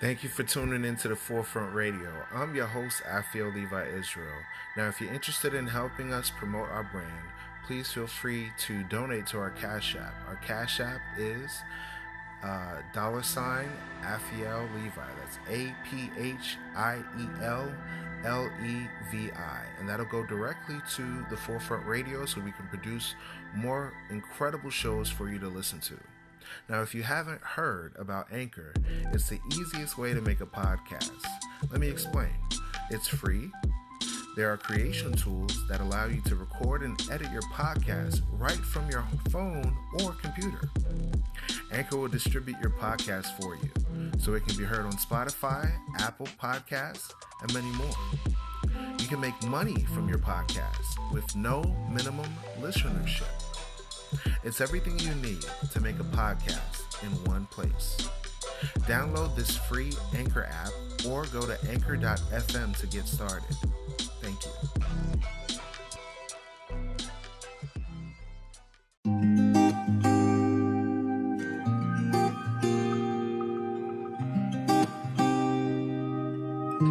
Thank you for tuning into the Forefront Radio. I'm your host, Afio Levi Israel. Now, if you're interested in helping us promote our brand, please feel free to donate to our Cash App. Our Cash App is $ Afiel Levi. That's APHIELLEVI. And that'll go directly to the Forefront Radio so we can produce more incredible shows for you to listen to. Now, if you haven't heard about Anchor, it's the easiest way to make a podcast. Let me explain. It's free. There are creation tools that allow you to record and edit your podcast right from your phone or computer. Anchor will distribute your podcast for you, so it can be heard on Spotify, Apple Podcasts, and many more. You can make money from your podcast with no minimum listenership. It's everything you need to make a podcast in one place. Download this free Anchor app or go to anchor.fm to get started. Thank you.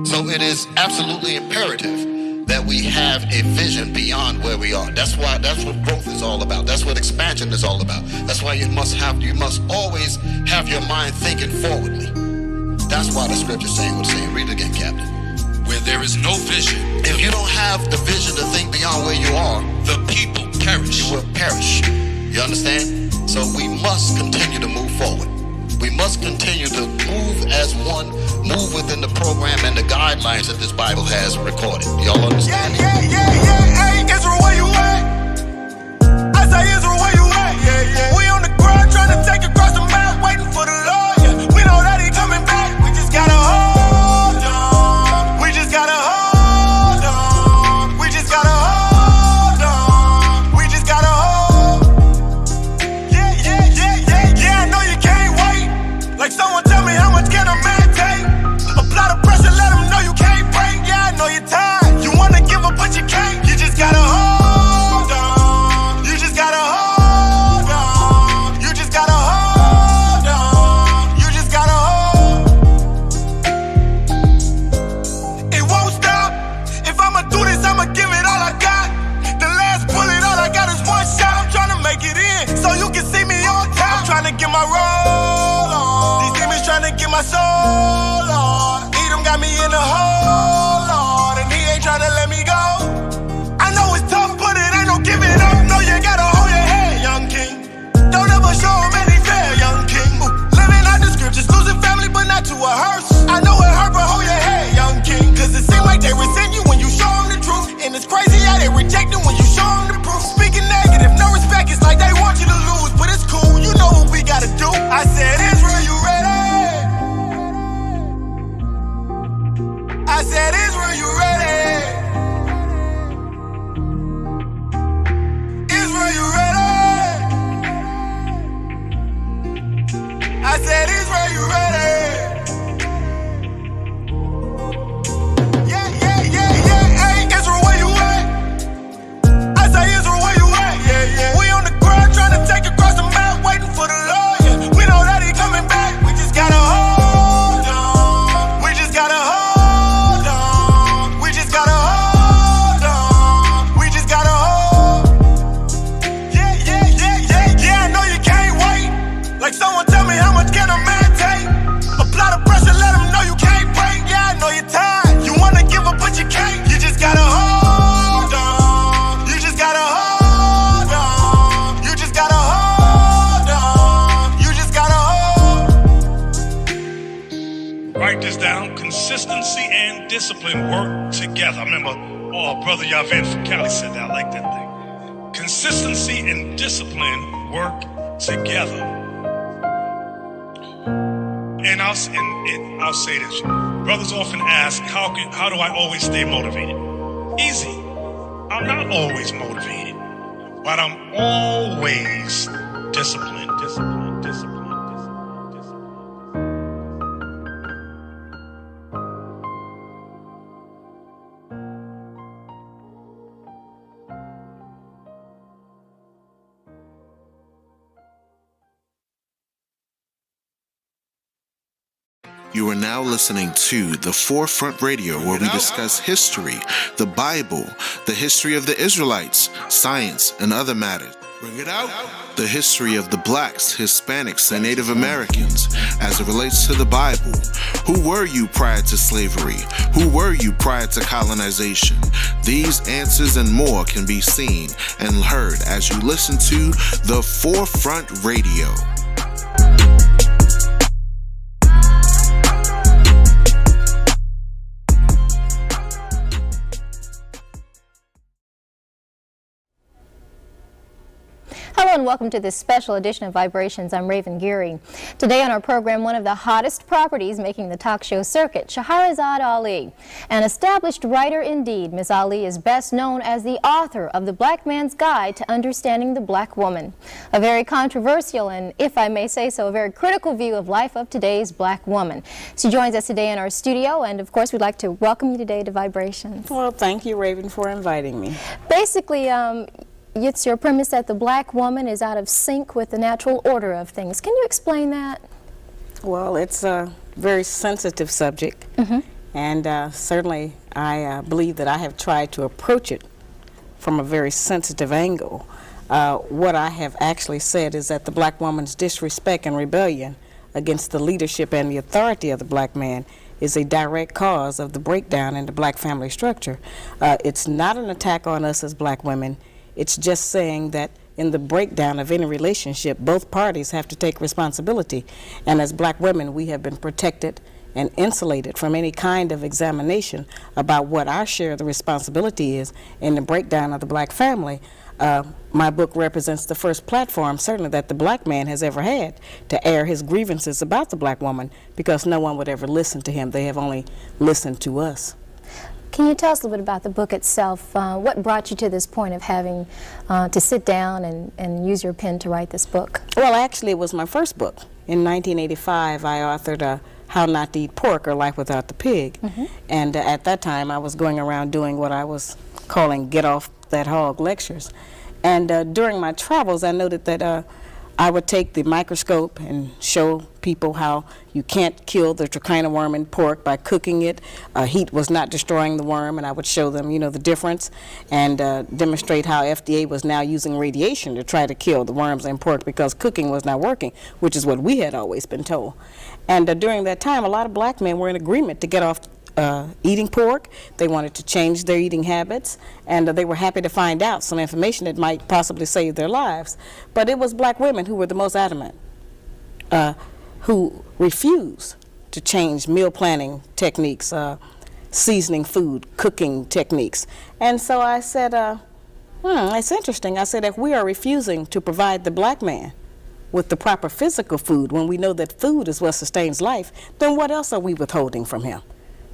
So it is absolutely imperative that we have a vision beyond where we are. That's what growth is all about. That's what expansion is all about. That's why you must always have your mind thinking forwardly. That's why the scripture's saying what it's saying. Read it again, Captain. Where there is no vision, If you don't have the vision to think beyond where you are, the people perish. you will perish. You understand? So we must continue to move forward. We must continue to move as one, move within the program and the guidelines that this Bible has recorded. Y'all understand? Yeah. Hey, Israel, where you at? I say, Israel, where you at? Yeah. We on the ground trying to take across the map, waiting for the Lord. Yeah. We know that he coming back. We just gotta hold on. We just gotta hold on. We just gotta hold on. We just gotta hold. Yeah. I know you can't wait. Like someone tell me how much can a man take? Apply the pressure, let them know you can't break. Yeah, I know you're tired. You wanna give up, but you can't. You just gotta hold on. You just gotta hold on. You just gotta hold on. You just gotta hold. It won't stop. If I'ma do this, I'ma give it all I got. The last bullet, all I got is one shot. I'm trying to make it in, so you can see me on top. I'm trying to get my roll on. These demons trying to get my soul on. Edom got me in a hole, Lord, and he ain't trying to let me go. I know it's tough, but it ain't no giving up. No, you gotta hold your head, young king. Don't ever show him any fear, young king. Living out the scriptures, losing family, but not to a hearse. I know it hurt, but hold your head, young king. Cause it seems like they resent you when you show them the truth. And it's crazy how they reject it when you show them the proof. Speaking negative, no respect, it's like they want you to lose. But it's cool, you know what we gotta do. I said, Israel, you ready? I said, Israel, you ready? Israel, you ready? I said, Israel, you ready? Yeah. Hey, Israel, where you at? I say, Israel, where you at? Yeah. We on the ground trying to take across the map, waiting for the Lord. Yeah. We know that he coming back. We just gotta hold on. We just gotta hold on. We just gotta hold on. We just gotta hold. Yeah. I know you can't wait. Like someone tell me how much can a man take? Apply the pressure, let them know you can't break. Yeah, I know you're tired. You wanna give up, but you can't. You just gotta hold on. You just gotta hold on. You just gotta hold on. You just gotta hold. Write this down. Consistency and discipline work together. I remember, Brother Yavin from Cali said that. I like that thing. Consistency and discipline work together. And I'll say this. Brothers often ask, how do I always stay motivated? Easy. I'm not always motivated, but I'm always disciplined. You are now listening to The Forefront Radio, where we discuss history, the Bible, the history of the Israelites, science, and other matters. Bring it out. The history of the blacks, Hispanics, and Native Americans as it relates to the Bible. Who were you prior to slavery? Who were you prior to colonization? These answers and more can be seen and heard as you listen to The Forefront Radio. Hello and welcome to this special edition of Vibrations. I'm Raven Geary. Today on our program, one of the hottest properties making the talk show circuit, Sharazad Ali. An established writer indeed, Ms. Ali is best known as the author of The Black Man's Guide to Understanding the Black Woman. A very controversial and, if I may say so, a very critical view of life of today's black woman. She joins us today in our studio, and of course we'd like to welcome you today to Vibrations. Well, thank you, Raven, for inviting me. Basically, it's your premise that the black woman is out of sync with the natural order of things. Can you explain that? Well, it's a very sensitive subject, and certainly I believe that I have tried to approach it from a very sensitive angle. What I have actually said is that the black woman's disrespect and rebellion against the leadership and the authority of the black man is a direct cause of the breakdown in the black family structure. It's not an attack on us as black women. It's just saying that in the breakdown of any relationship, both parties have to take responsibility. And as black women, we have been protected and insulated from any kind of examination about what our share of the responsibility is in the breakdown of the black family. My book represents the first platform, certainly, that the black man has ever had to air his grievances about the black woman, because no one would ever listen to him. They have only listened to us. Can you tell us a little bit about the book itself? What brought you to this point of having to sit down and use your pen to write this book? Well, actually, it was my first book. In 1985, I authored How Not to Eat Pork or Life Without the Pig. And at that time, I was going around doing what I was calling Get Off That Hog lectures. And during my travels, I noted that I would take the microscope and show people how you can't kill the trichina worm in pork by cooking it. Heat was not destroying the worm, and I would show them, the difference, and demonstrate how FDA was now using radiation to try to kill the worms in pork because cooking was not working, which is what we had always been told. And during that time, a lot of black men were in agreement to get off eating pork. They wanted to change their eating habits, and they were happy to find out some information that might possibly save their lives. But it was black women who were the most adamant, who refused to change meal planning techniques, seasoning food, cooking techniques. And so I said, it's interesting. I said, if we are refusing to provide the black man with the proper physical food when we know that food is what sustains life, then what else are we withholding from him?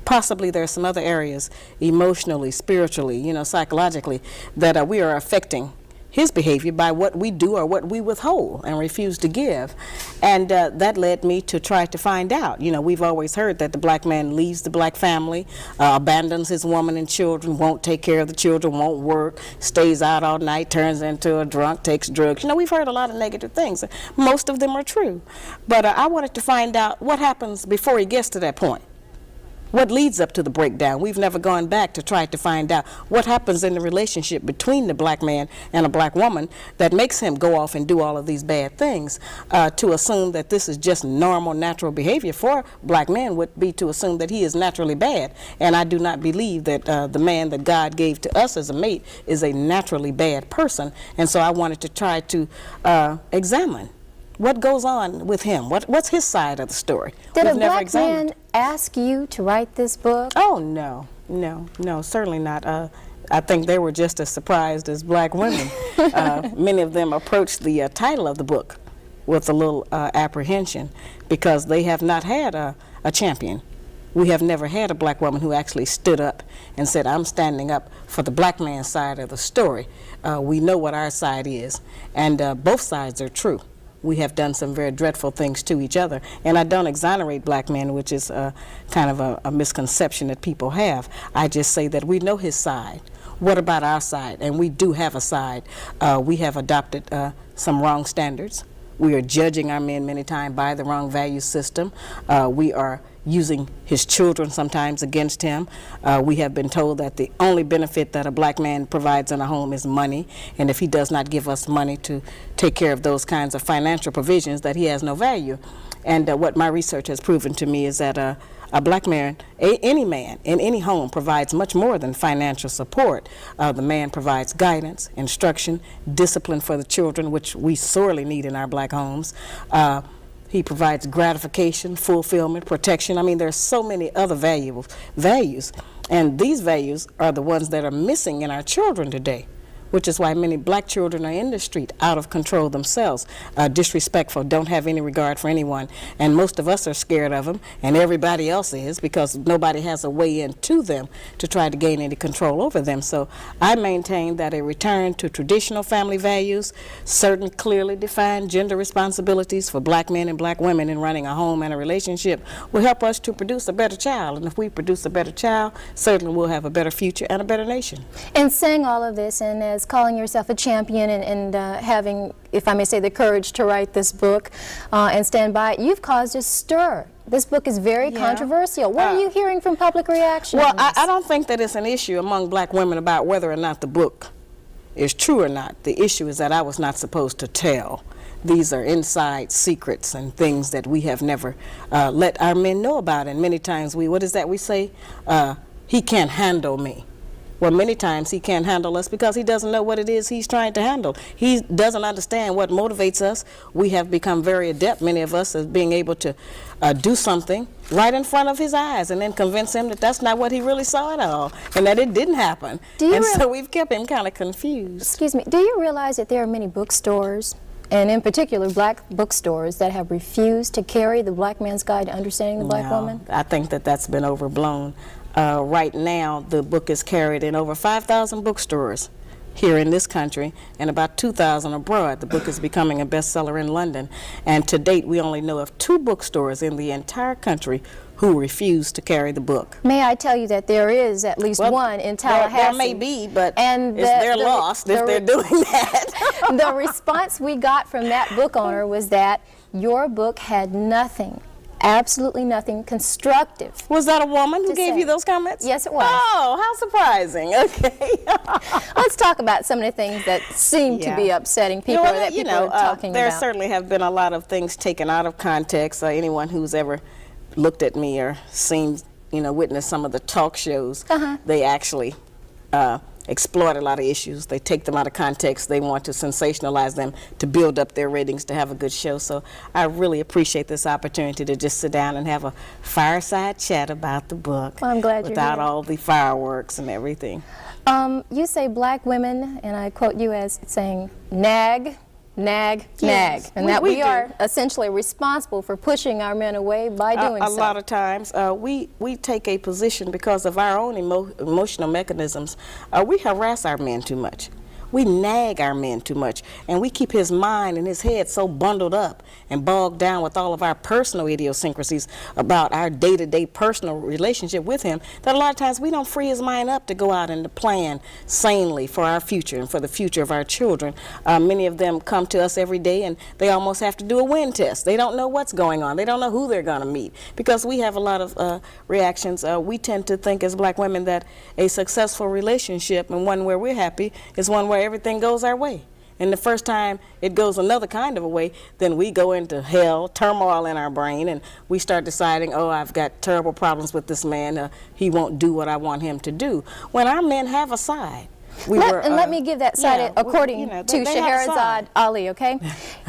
Possibly there are some other areas, emotionally, spiritually, psychologically, that we are affecting his behavior by what we do or what we withhold and refuse to give. And that led me to try to find out. We've always heard that the black man leaves the black family, abandons his woman and children, won't take care of the children, won't work, stays out all night, turns into a drunk, takes drugs. We've heard a lot of negative things. Most of them are true. But I wanted to find out what happens before he gets to that point. What leads up to the breakdown? We've never gone back to try to find out what happens in the relationship between the black man and a black woman that makes him go off and do all of these bad things. To assume that this is just normal, natural behavior for black men would be to assume that he is naturally bad. And I do not believe that the man that God gave to us as a mate is a naturally bad person. And so I wanted to try to examine what goes on with him. What's his side of the story? Did a black man ask you to write this book? Oh, no, certainly not. I think they were just as surprised as black women. Many of them approached the title of the book with a little apprehension because they have not had a champion. We have never had a black woman who actually stood up and said, I'm standing up for the black man's side of the story. We know what our side is, and both sides are true. We have done some very dreadful things to each other. And I don't exonerate black men, which is kind of a misconception that people have. I just say that we know his side. What about our side? And we do have a side. We have adopted some wrong standards. We are judging our men many times by the wrong value system. We are using his children sometimes against him. We have been told that the only benefit that a black man provides in a home is money, and if he does not give us money to take care of those kinds of financial provisions, that he has no value. And what my research has proven to me is that a black man, any man in any home, provides much more than financial support. The man provides guidance, instruction, discipline for the children, which we sorely need in our black homes. He provides gratification, fulfillment, protection. I mean, there's so many other values, and these values are the ones that are missing in our children today, which is why many black children are in the street, out of control themselves, disrespectful, don't have any regard for anyone. And most of us are scared of them, and everybody else is, because nobody has a way into them to try to gain any control over them. So I maintain that a return to traditional family values, certain clearly defined gender responsibilities for black men and black women in running a home and a relationship will help us to produce a better child. And if we produce a better child, certainly we'll have a better future and a better nation. And saying all of this, and as calling yourself a champion and having, if I may say, the courage to write this book and stand by it, you've caused a stir. This book is very controversial. What are you hearing from public reaction? Well, I don't think that it's an issue among black women about whether or not the book is true or not. The issue is that I was not supposed to tell. These are inside secrets and things that we have never let our men know about. And many times what is that we say? He can't handle me. Well, many times he can't handle us because he doesn't know what it is he's trying to handle. He doesn't understand what motivates us. We have become very adept, many of us, at being able to do something right in front of his eyes and then convince him that that's not what he really saw at all and that it didn't happen. And so we've kept him kind of confused. Excuse me, do you realize that there are many bookstores, and in particular black bookstores, that have refused to carry the Black Man's Guide to Understanding the Black Woman? I think that that's been overblown. Right now, the book is carried in over 5,000 bookstores here in this country and about 2,000 abroad. The book is becoming a bestseller in London. And to date, we only know of 2 bookstores in the entire country who refuse to carry the book. May I tell you that there is at least one in Tallahassee? There may be, but they're lost if they're doing that. The response we got from that book owner was that your book had nothing, absolutely nothing constructive. Was that a woman who gave you those comments? Yes, it was. Oh, how surprising. Okay. Let's talk about some of the things that seem to be upsetting people, or that people are talking there about. certainly have been a lot of things taken out of context. Anyone who's ever looked at me or seen, witnessed some of the talk shows, they actually exploit a lot of issues. They take them out of context. They want to sensationalize them to build up their ratings to have a good show. So I really appreciate this opportunity to just sit down and have a fireside chat about the book. Well, I'm glad you're without here. all the fireworks and everything. You say black women, and I quote you as saying, nag, nag, nag, and that we are essentially responsible for pushing our men away by doing so. A lot of times we take a position because of our own emotional mechanisms. We harass our men too much. We nag our men too much, and we keep his mind and his head so bundled up and bogged down with all of our personal idiosyncrasies about our day-to-day personal relationship with him that a lot of times we don't free his mind up to go out and to plan sanely for our future and for the future of our children. Many of them come to us every day and they almost have to do a wind test. They don't know what's going on. They don't know who they're going to meet because we have a lot of reactions. We tend to think as black women that a successful relationship and one where we're happy is one where everything goes our way. And the first time it goes another kind of a way, then we go into hell, turmoil in our brain, and we start deciding, oh, I've got terrible problems with this man. He won't do what I want him to do. When our men have a side. Let me give that side according to Sharazad Ali, okay?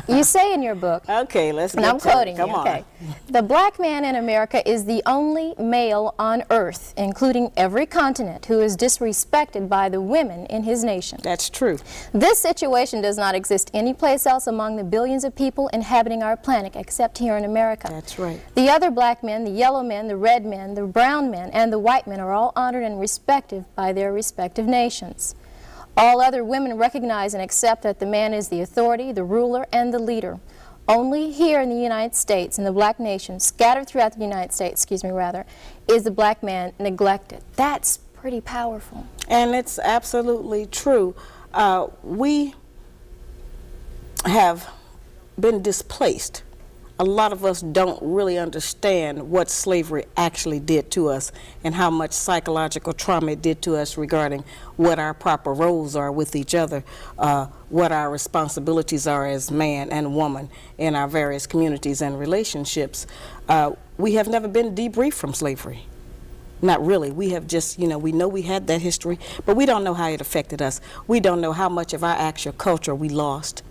You say in your book, okay, let's get and I'm quoting you, okay. The black man in America is the only male on earth, including every continent, who is disrespected by the women in his nation. That's true. This situation does not exist anyplace else among the billions of people inhabiting our planet except here in America. That's right. The other black men, the yellow men, the red men, the brown men, and the white men are all honored and respected by their respective nations. All other women recognize and accept that the man is the authority, the ruler, and the leader. Only here in the United States, in the black nation, scattered throughout the United States, is the black man neglected. That's pretty powerful. And it's absolutely true. We have been displaced a lot of us don't really understand what slavery actually did to us and how much psychological trauma it did to us regarding what our proper roles are with each other, what our responsibilities are as man and woman in our various communities and relationships. We have never been debriefed from slavery. Not really. We have just, we know we had that history, but we don't know how it affected us. We don't know how much of our actual culture we lost,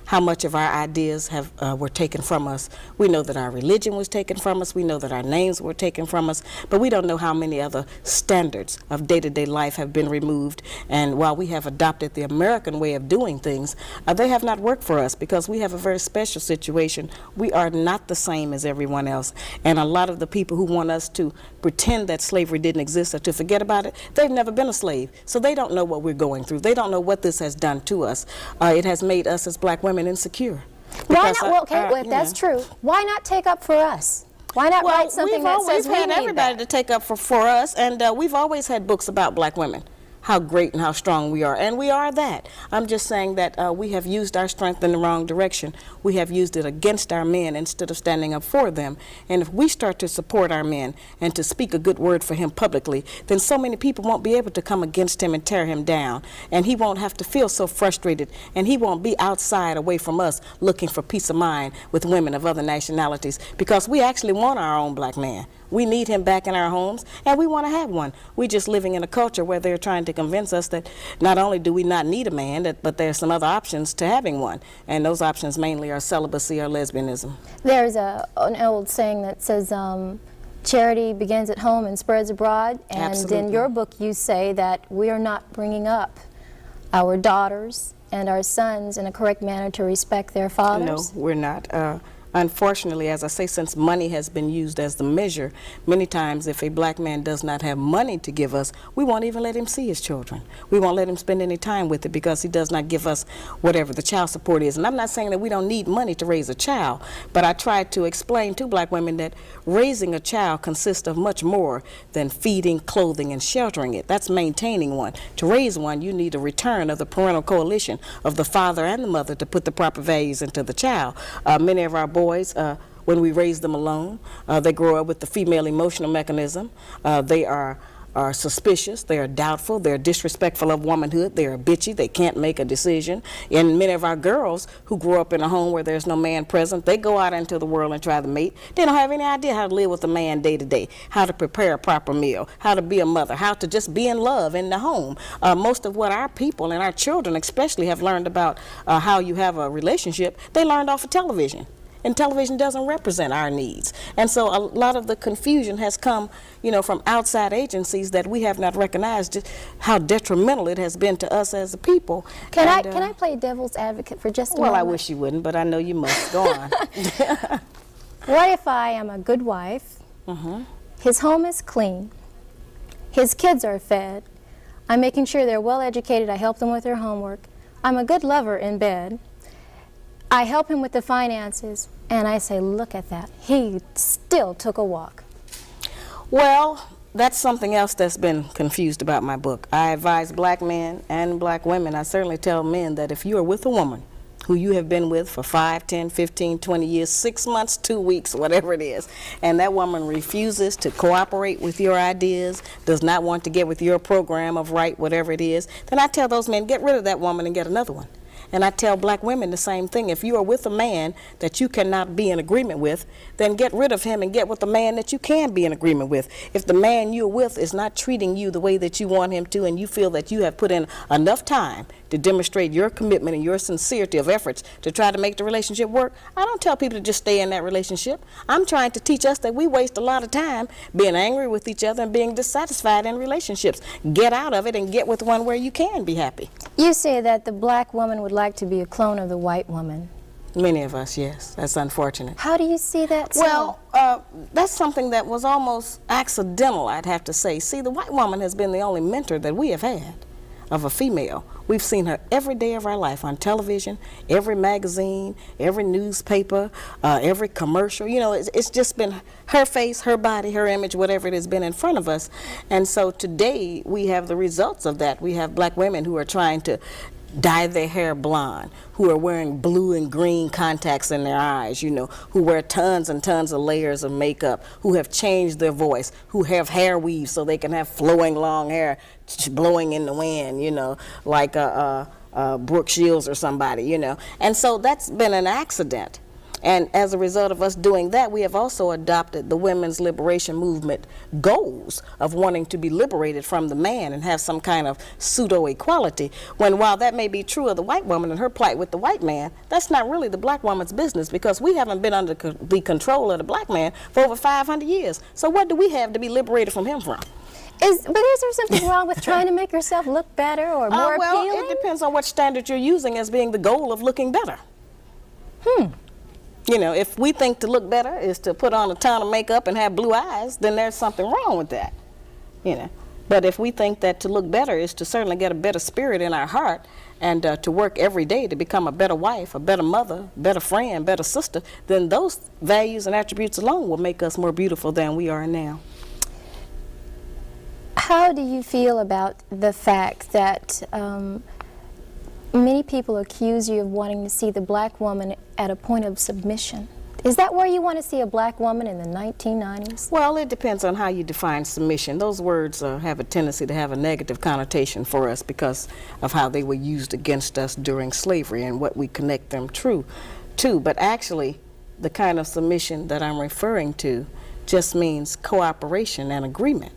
how much of our ideas were taken from us. We know that our religion was taken from us. We know that our names were taken from us, but we don't know how many other standards of day-to-day life have been removed. And while we have adopted the American way of doing things, they have not worked for us because we have a very special situation. We are not the same as everyone else. And a lot of the people who want us to pretend that slavery didn't exist or to forget about it, they've never been a slave. So they don't know what we're going through. They don't know what this has done to us. It has made us as black women insecure. Why not? Well, okay, well, if that's true, why not take up for us? Why not write something that says we need that? We've had everybody to take up for us, and we've always had books about black women, how great and how strong we are, and we are that. I'm just saying that we have used our strength in the wrong direction. We have used it against our men instead of standing up for them. And if we start to support our men and to speak a good word for him publicly, then so many people won't be able to come against him and tear him down. And he won't have to feel so frustrated, and he won't be outside away from us looking for peace of mind with women of other nationalities, because we actually want our own black man. We need him back in our homes, and we want to have one. We're just living in a culture where they're trying to convince us that not only do we not need a man, but there's some other options to having one. And those options mainly are celibacy or lesbianism. There's an old saying that says, charity begins at home and spreads abroad. And Absolutely. in your book you say that we are not bringing up our daughters and our sons in a correct manner to respect their fathers. No, we're not. Unfortunately, as I say, since money has been used as the measure, many times if a black man does not have money to give us, we won't even let him see his children. We won't let him spend any time with it because he does not give us whatever the child support is. And I'm not saying that we don't need money to raise a child, but I try to explain to black women that raising a child consists of much more than feeding, clothing, and sheltering it. That's maintaining one. To raise one, you need a return of the parental coalition of the father and the mother to put the proper values into the child. Many of our boys, when we raise them alone, they grow up with the female emotional mechanism. They are suspicious, they are doubtful, they're disrespectful of womanhood, they are bitchy, they can't make a decision. And many of our girls who grow up in a home where there's no man present, they go out into the world and try to mate. They don't have any idea how to live with a man day to day, how to prepare a proper meal, how to be a mother, how to just be in love in the home. Most of what our people and our children especially have learned about how you have a relationship, they learned off of television. And television doesn't represent our needs. And so a lot of the confusion has come, from outside agencies that we have not recognized just how detrimental it has been to us as a people. Can I play devil's advocate for just a moment? Well, I wish you wouldn't, but I know you must. Go on. What if I am a good wife, his home is clean, his kids are fed, I'm making sure they're well educated, I help them with their homework, I'm a good lover in bed, I help him with the finances, and I say, look at that, he still took a walk. Well, that's something else that's been confused about my book. I advise black men and black women. I certainly tell men that if you are with a woman who you have been with for 5, 10, 15, 20 years, 6 months, 2 weeks, whatever it is, and that woman refuses to cooperate with your ideas, does not want to get with your program of right, whatever it is, then I tell those men, get rid of that woman and get another one. And I tell black women the same thing. If you are with a man that you cannot be in agreement with, then get rid of him and get with a man that you can be in agreement with. If the man you're with is not treating you the way that you want him to, and you feel that you have put in enough time to demonstrate your commitment and your sincerity of efforts to try to make the relationship work, I don't tell people to just stay in that relationship. I'm trying to teach us that we waste a lot of time being angry with each other and being dissatisfied in relationships. Get out of it and get with one where you can be happy. You say that the black woman would like to be a clone of the white woman. Many of us, yes. That's unfortunate. How do you see that? Well, that's something that was almost accidental, I'd have to say. See, the white woman has been the only mentor that we have had of a female. We've seen her every day of our life on television, every magazine, every newspaper, every commercial. It's just been her face, her body, her image, whatever it has been in front of us. And so today we have the results of that. We have black women who are trying to dye their hair blonde, who are wearing blue and green contacts in their eyes, who wear tons and tons of layers of makeup, who have changed their voice, who have hair weaves so they can have flowing long hair blowing in the wind, like Brooke Shields or somebody, And so that's been an accident. And as a result of us doing that, we have also adopted the women's liberation movement goals of wanting to be liberated from the man and have some kind of pseudo-equality, when while that may be true of the white woman and her plight with the white man, that's not really the black woman's business, because we haven't been under the control of the black man for over 500 years. So what do we have to be liberated from him from? Is there something wrong with trying to make yourself look better or more well, appealing? It depends on what standard you're using as being the goal of looking better. If we think to look better is to put on a ton of makeup and have blue eyes, then there's something wrong with that. But if we think that to look better is to certainly get a better spirit in our heart and to work every day to become a better wife, a better mother, better friend, better sister, then those values and attributes alone will make us more beautiful than we are now. How do you feel about the fact that many people accuse you of wanting to see the black woman at a point of submission? Is that where you want to see a black woman in the 1990s? Well, it depends on how you define submission. Those words have a tendency to have a negative connotation for us because of how they were used against us during slavery and what we connect them to. But actually, the kind of submission that I'm referring to just means cooperation and agreement.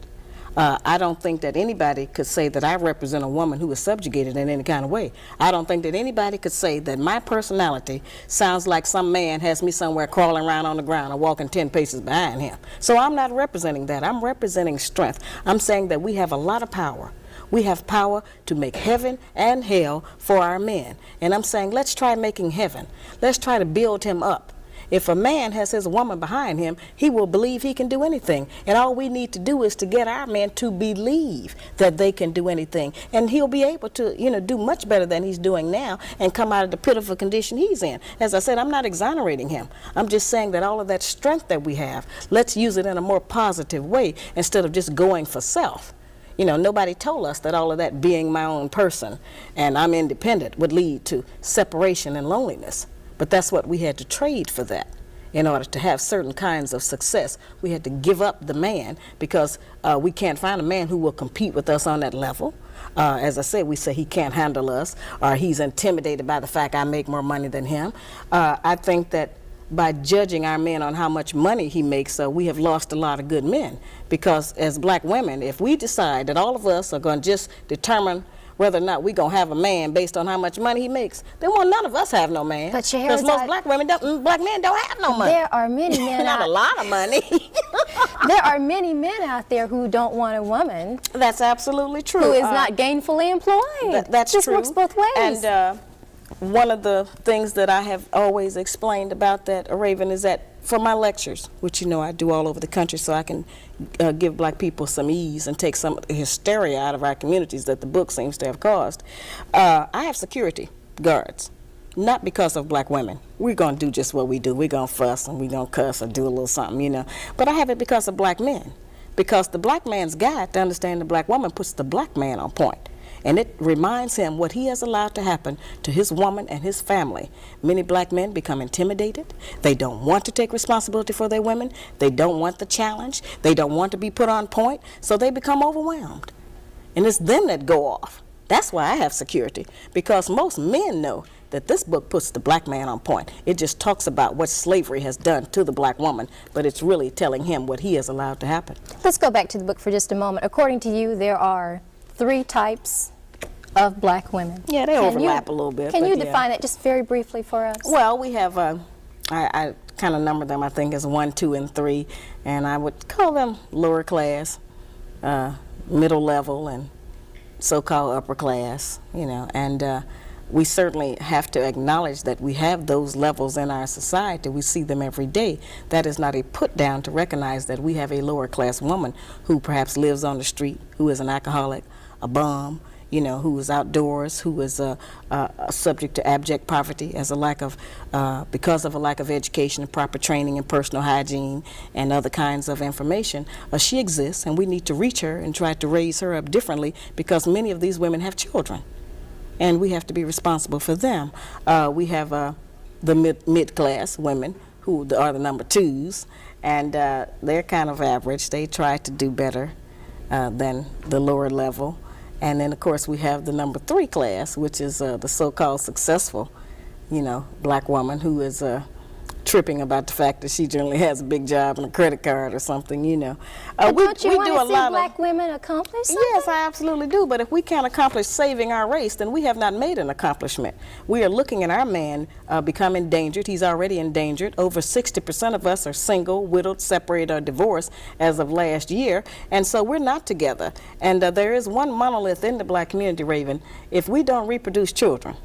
I don't think that anybody could say that I represent a woman who is subjugated in any kind of way. I don't think that anybody could say that my personality sounds like some man has me somewhere crawling around on the ground or walking 10 paces behind him. So I'm not representing that. I'm representing strength. I'm saying that we have a lot of power. We have power to make heaven and hell for our men. And I'm saying, let's try making heaven. Let's try to build him up. If a man has his woman behind him, he will believe he can do anything. And all we need to do is to get our men to believe that they can do anything. And he'll be able to, do much better than he's doing now and come out of the pitiful condition he's in. As I said, I'm not exonerating him. I'm just saying that all of that strength that we have, let's use it in a more positive way instead of just going for self. Nobody told us that all of that being my own person and I'm independent would lead to separation and loneliness. But that's what we had to trade for that. In order to have certain kinds of success, we had to give up the man because we can't find a man who will compete with us on that level. As I said, we say he can't handle us or he's intimidated by the fact I make more money than him. I think that by judging our men on how much money he makes, we have lost a lot of good men. Because as black women, if we decide that all of us are going to just determine whether or not we're going to have a man based on how much money he makes, then none of us have no man. But because most black men don't have no money. There are many men Not a lot of money. There are many men out there who don't want a woman. That's absolutely true. Who is not gainfully employed. That's This true. works both ways. And one of the things that I have always explained about that, Raven, is that for my lectures, which I do all over the country so I can give black people some ease and take some of the hysteria out of our communities that the book seems to have caused, I have security guards. Not because of black women. We're going to do just what we do. We're going to fuss and we're going to cuss or do a little something, But I have it because of black men. Because the black man's guide to understand the black woman puts the black man on point. And it reminds him what he has allowed to happen to his woman and his family. Many black men become intimidated. They don't want to take responsibility for their women. They don't want the challenge. They don't want to be put on point. So they become overwhelmed. And it's them that go off. That's why I have security. Because most men know that this book puts the black man on point. It just talks about what slavery has done to the black woman, but it's really telling him what he has allowed to happen. Let's go back to the book for just a moment. According to you, there are 3 types of black women. Yeah, they overlap a little bit. Can you define that just very briefly for us? Well, we have, I kind of number them, I think, as 1, 2, and 3, and I would call them lower class, middle level, and so-called upper class, and we certainly have to acknowledge that we have those levels in our society. We see them every day. That is not a put down to recognize that we have a lower class woman who perhaps lives on the street, who is an alcoholic, a bum, who is outdoors, who is subject to abject poverty as because of a lack of education and proper training and personal hygiene and other kinds of information. She exists, and we need to reach her and try to raise her up differently because many of these women have children. and we have to be responsible for them. We have the mid-class women who are the number twos, and they're kind of average. They try to do better than the lower level. And then, of course, we have the number three class, which is the so-called successful, black woman who is tripping about the fact that she generally has a big job and a credit card or something, But don't you want to see black women accomplish something? Yes, I absolutely do. But if we can't accomplish saving our race, then we have not made an accomplishment. We are looking at our man become endangered. He's already endangered. Over 60% of us are single, widowed, separated, or divorced as of last year. And so we're not together. And there is one monolith in the black community, Raven. If we don't reproduce children,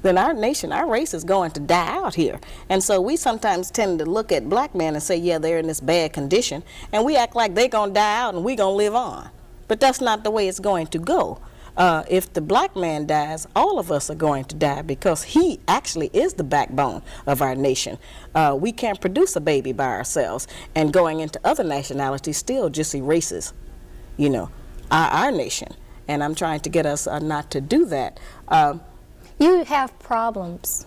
then our nation, our race is going to die out here. And so we sometimes tend to look at black men and say, yeah, they're in this bad condition, and we act like they're going to die out and we're going to live on. But that's not the way it's going to go. If the black man dies, all of us are going to die because he actually is the backbone of our nation. We can't produce a baby by ourselves, and going into other nationalities still just erases, our nation. And I'm trying to get us not to do that. You have problems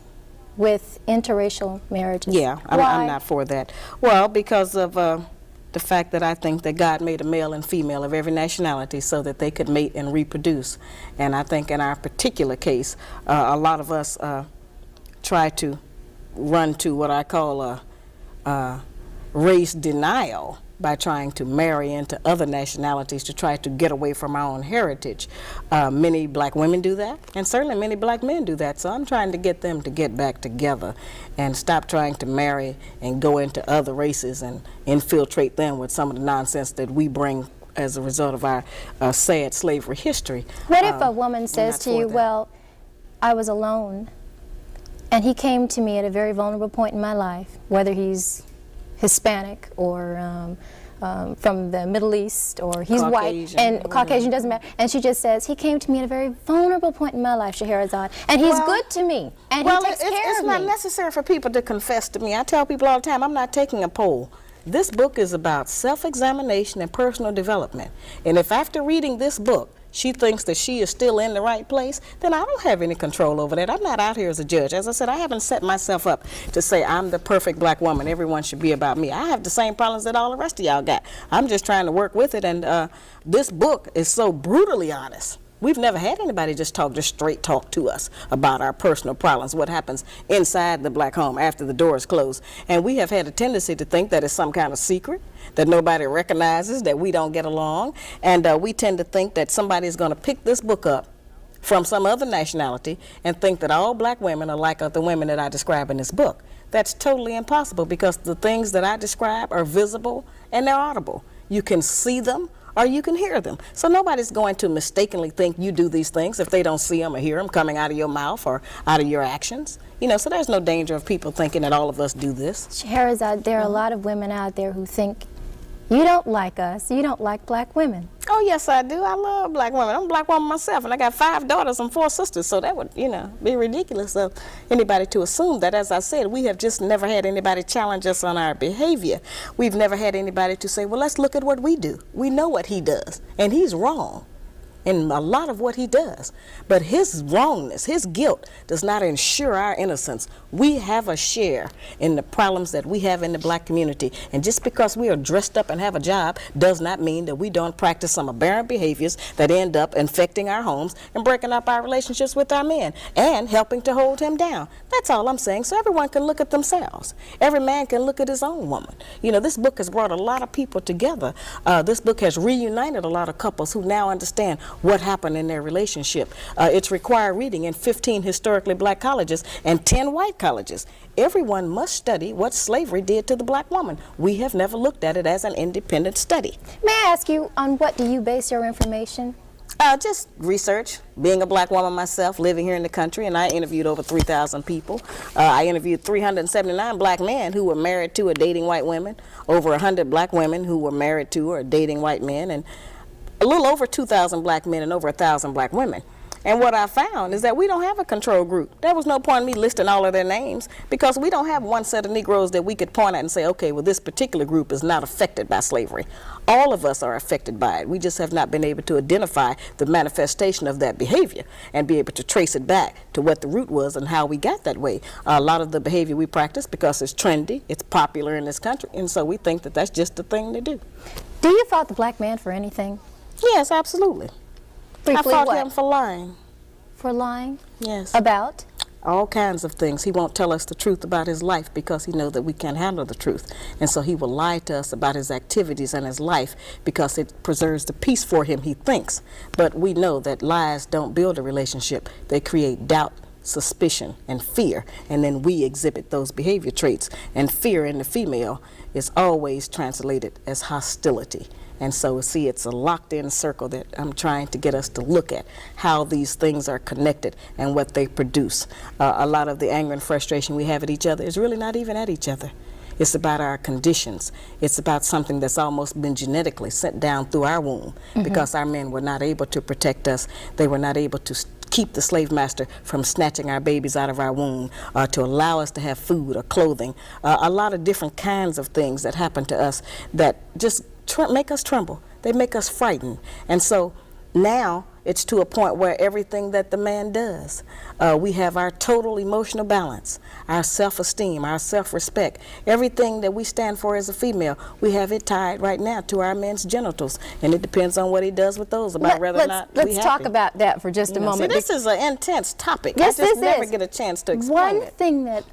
with interracial marriages. Yeah, I'm not for that. Well, because of the fact that I think that God made a male and female of every nationality so that they could mate and reproduce. And I think in our particular case, a lot of us try to run to what I call race denial by trying to marry into other nationalities to try to get away from our own heritage. Many black women do that, and certainly many black men do that. So I'm trying to get them to get back together and stop trying to marry and go into other races and infiltrate them with some of the nonsense that we bring as a result of our sad slavery history. What if a woman says to you, well, I was alone, and he came to me at a very vulnerable point in my life, whether he's Hispanic or from the Middle East, or he's Caucasian, white, and Caucasian, doesn't matter. And she just says, he came to me at a very vulnerable point in my life, Sharazad, and he's good to me, and he takes care of me. It's not necessary for people to confess to me. I tell people all the time, I'm not taking a poll. This book is about self-examination and personal development. And if after reading this book, she thinks that she is still in the right place, then I don't have any control over that. I'm not out here as a judge. As I said, I haven't set myself up to say I'm the perfect black woman. Everyone should be about me. I have the same problems that all the rest of y'all got. I'm just trying to work with it, and this book is so brutally honest. We've never had anybody just straight talk to us about our personal problems, what happens inside the black home after the door is closed. And we have had a tendency to think that it's some kind of secret, that nobody recognizes, that we don't get along. And we tend to think that somebody is going to pick this book up from some other nationality and think that all black women are like the women that I describe in this book. That's totally impossible, because the things that I describe are visible and they're audible. You can see them or you can hear them. So nobody's going to mistakenly think you do these things if they don't see them or hear them coming out of your mouth or out of your actions. So there's no danger of people thinking that all of us do this. Sharazad, there are a lot of women out there who think you don't like us, you don't like black women. Oh, yes, I do. I love black women. I'm a black woman myself, and I got 5 daughters and 4 sisters, so that would, be ridiculous of anybody to assume that. As I said, we have just never had anybody challenge us on our behavior. We've never had anybody to say, well, let's look at what we do. We know what he does, and he's wrong in a lot of what he does. But his wrongness, his guilt, does not ensure our innocence. We have a share in the problems that we have in the black community. And just because we are dressed up and have a job does not mean that we don't practice some aberrant behaviors that end up infecting our homes and breaking up our relationships with our men and helping to hold him down. That's all I'm saying. So everyone can look at themselves. Every man can look at his own woman. This book has brought a lot of people together. This book has reunited a lot of couples who now understand what happened in their relationship. It's required reading in 15 historically black colleges and 10 white colleges. Everyone must study what slavery did to the black woman. We have never looked at it as an independent study. May I ask you, on what do you base your information? Just research. Being a black woman myself, living here in the country, and I interviewed over 3,000 people. I interviewed 379 black men who were married to or dating white women, over 100 black women who were married to or dating white men, and a little over 2,000 black men and over 1,000 black women. And what I found is that we don't have a control group. There was no point in me listing all of their names because we don't have one set of Negroes that we could point at and say, okay, well, this particular group is not affected by slavery. All of us are affected by it. We just have not been able to identify the manifestation of that behavior and be able to trace it back to what the root was and how we got that way. A lot of the behavior we practice because it's trendy, it's popular in this country, and so we think that that's just the thing to do. Do you fault the black man for anything? Yes, absolutely. Briefly, I fought what? him for lying. For lying? Yes. About? All kinds of things. He won't tell us the truth about his life because he knows that we can't handle the truth. And so he will lie to us about his activities and his life because it preserves the peace for him, he thinks. But we know that lies don't build a relationship. They create doubt, suspicion, and fear. And then we exhibit those behavior traits. And fear in the female is always translated as hostility. And so, see, it's a locked-in circle that I'm trying to get us to look at, how these things are connected and what they produce. A lot of the anger and frustration we have at each other is really not even at each other. It's about our conditions. It's about something that's almost been genetically sent down through our womb because our men were not able to protect us. They were not able to keep the slave master from snatching our babies out of our womb, to allow us to have food or clothing. A lot of different kinds of things that happen to us that just make us tremble. They make us frightened. And so now it's to a point where everything that the man does, we have our total emotional balance, our self-esteem, our self-respect, everything that we stand for as a female, we have it tied right now to our men's genitals. And it depends on what he does with those about whether or not Let's talk about that for just a moment. See, this is an intense topic. Yes, I just never is. get a chance to explain One thing that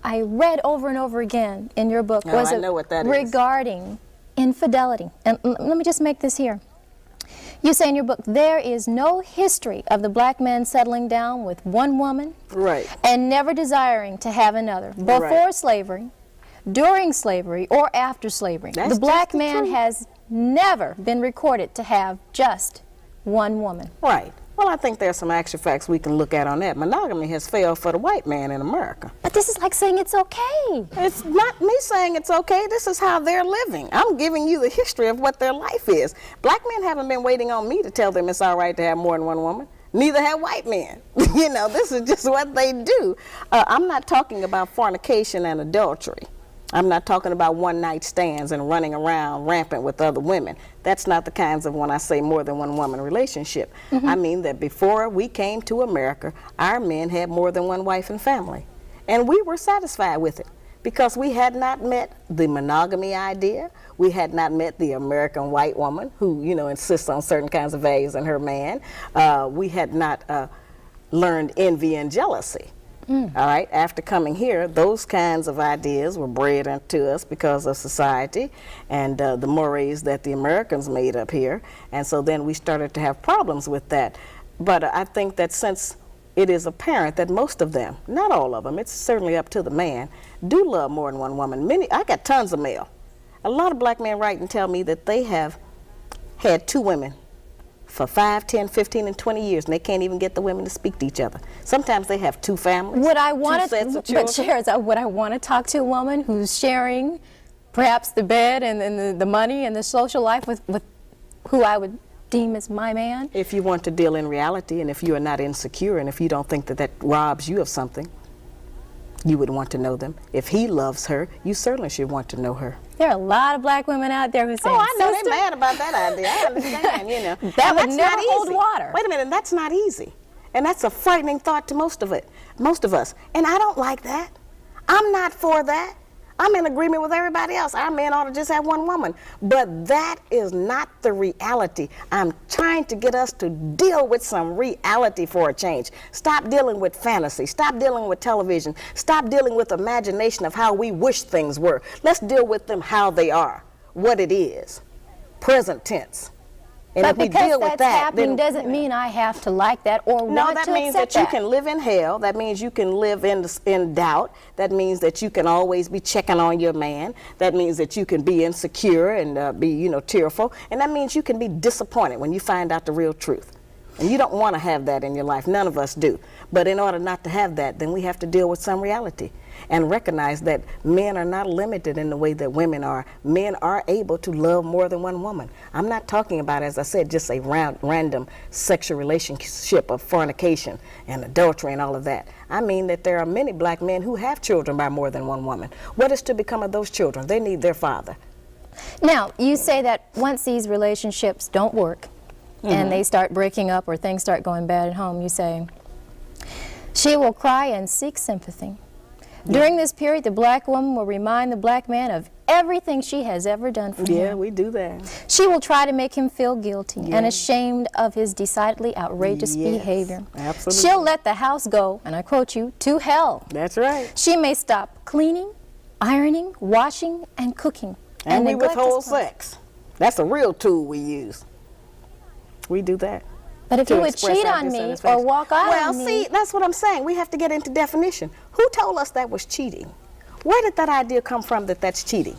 I read over and over again in your book was I know what that is. regarding infidelity. And let me just make this here. You say in your book, there is no history of the black man settling down with one woman Right. and never desiring to have another, before Right. slavery, during slavery, or after slavery. That's the black just the man truth. has never been recorded to have just one woman. Right. Well, I think there's some actual facts we can look at on that. Monogamy has failed for the white man in America. But this is like saying it's okay. It's not me saying it's okay. This is how they're living. I'm giving you the history of what their life is. Black men haven't been waiting on me to tell them it's all right to have more than one woman. Neither have white men. You know, this is just what they do. I'm not talking about fornication and adultery. I'm not talking about one-night stands and running around rampant with other women. That's not the kinds of when I say more than one woman relationship. I mean that before we came to America, our men had more than one wife and family. And we were satisfied with it because we had not met the monogamy idea. We had not met the American white woman who, you know, insists on certain kinds of values in her man. We had not learned envy and jealousy. All right, after coming here, those kinds of ideas were bred into us because of society and the mores that the Americans made up here. And so then we started to have problems with that. But I think that since it is apparent that most of them, not all of them, it's certainly up to the man, do love more than one woman. I got tons of mail. A lot of black men write and tell me that they have had two women for 5, 10, 15, and 20 years, and they can't even get the women to speak to each other. Sometimes they have two families, Would I two want sets of to, but children. Sharazad, would I want to talk to a woman who's sharing perhaps the bed and the money and the social life with who I would deem as my man? If you want to deal in reality, and if you are not insecure, and if you don't think that that robs you of something, you would want to know them. If he loves her, you certainly should want to know her. There are a lot of black women out there who say, Oh, I know "Sister, they're mad about that idea. I understand, you know. That And would that's never not hold easy. water. Wait a minute, that's not easy. And that's a frightening thought to most of us. And I don't like that. I'm not for that. I'm in agreement with everybody else. Our men ought to just have one woman. But that is not the reality. I'm trying to get us to deal with some reality for a change. Stop dealing with fantasy. Stop dealing with television. Stop dealing with imagination of how we wish things were. Let's deal with them how they are, what it is, present tense. And but if we because deal that's with that, happening then, doesn't mean I have to like that or no, want that to means accept that you can live in hell. That means you can live in doubt. That means that you can always be checking on your man. That means that you can be insecure and be, you know, tearful. And that means you can be disappointed when you find out the real truth. And you don't want to have that in your life. None of us do. But in order not to have that, then we have to deal with some reality. and recognize that men are not limited in the way that women are. Men are able to love more than one woman. I'm not talking about, as I said, just a random sexual relationship of fornication and adultery and all of that. I mean that there are many black men who have children by more than one woman. What is to become of those children? They need their father. Now, you say that once these relationships don't work and they start breaking up or things start going bad at home, you say, she will cry and seek sympathy. During this period, the black woman will remind the black man of everything she has ever done for him. Yeah, we do that. She will try to make him feel guilty and ashamed of his decidedly outrageous behavior. Absolutely. She'll let the house go, and I quote you, to hell. That's right. She may stop cleaning, ironing, washing, and cooking. And we neglect withhold his place. sex. That's a real tool we use. We do that. But if to you would express cheat our on me or dissatisfaction. walk out Well, on me... see, that's what I'm saying. We have to get into definition. Who told us that was cheating? Where did that idea come from that that's cheating?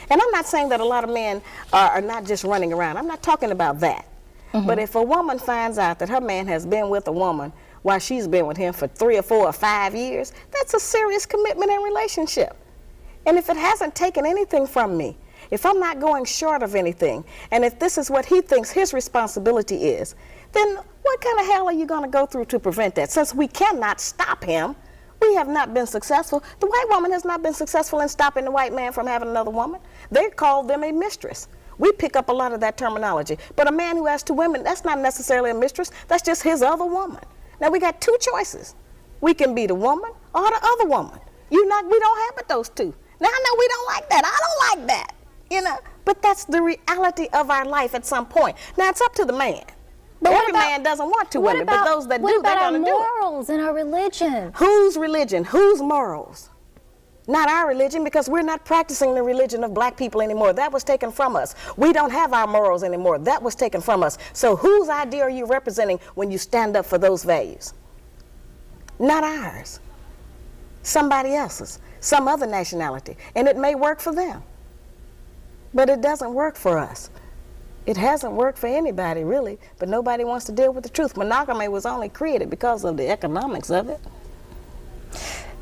And I'm not saying that a lot of men are not just running around. I'm not talking about that. But if a woman finds out that her man has been with a woman while she's been with him for 3 or 4 or 5 years, that's a serious commitment and relationship. And if it hasn't taken anything from me, if I'm not going short of anything, and if this is what he thinks his responsibility is, then what kind of hell are you going to go through to prevent that? Since we cannot stop him, we have not been successful. The white woman has not been successful in stopping the white man from having another woman. They call them a mistress. We pick up a lot of that terminology. But a man who has 2 women, that's not necessarily a mistress. That's just his other woman. Now we got 2 choices. We can be the woman or the other woman. We don't have but those 2. Now I know we don't like that. I don't like that. You know, but that's the reality of our life at some point. Now it's up to the man. But every man doesn't want 2 women, but those that do, they're going to do it. What about our morals and our religion? Whose religion? Whose morals? Not our religion, because we're not practicing the religion of black people anymore. That was taken from us. We don't have our morals anymore. That was taken from us. So whose idea are you representing when you stand up for those values? Not ours. Somebody else's. Some other nationality. And it may work for them. But it doesn't work for us. It hasn't worked for anybody, really, but nobody wants to deal with the truth. Monogamy was only created because of the economics of it.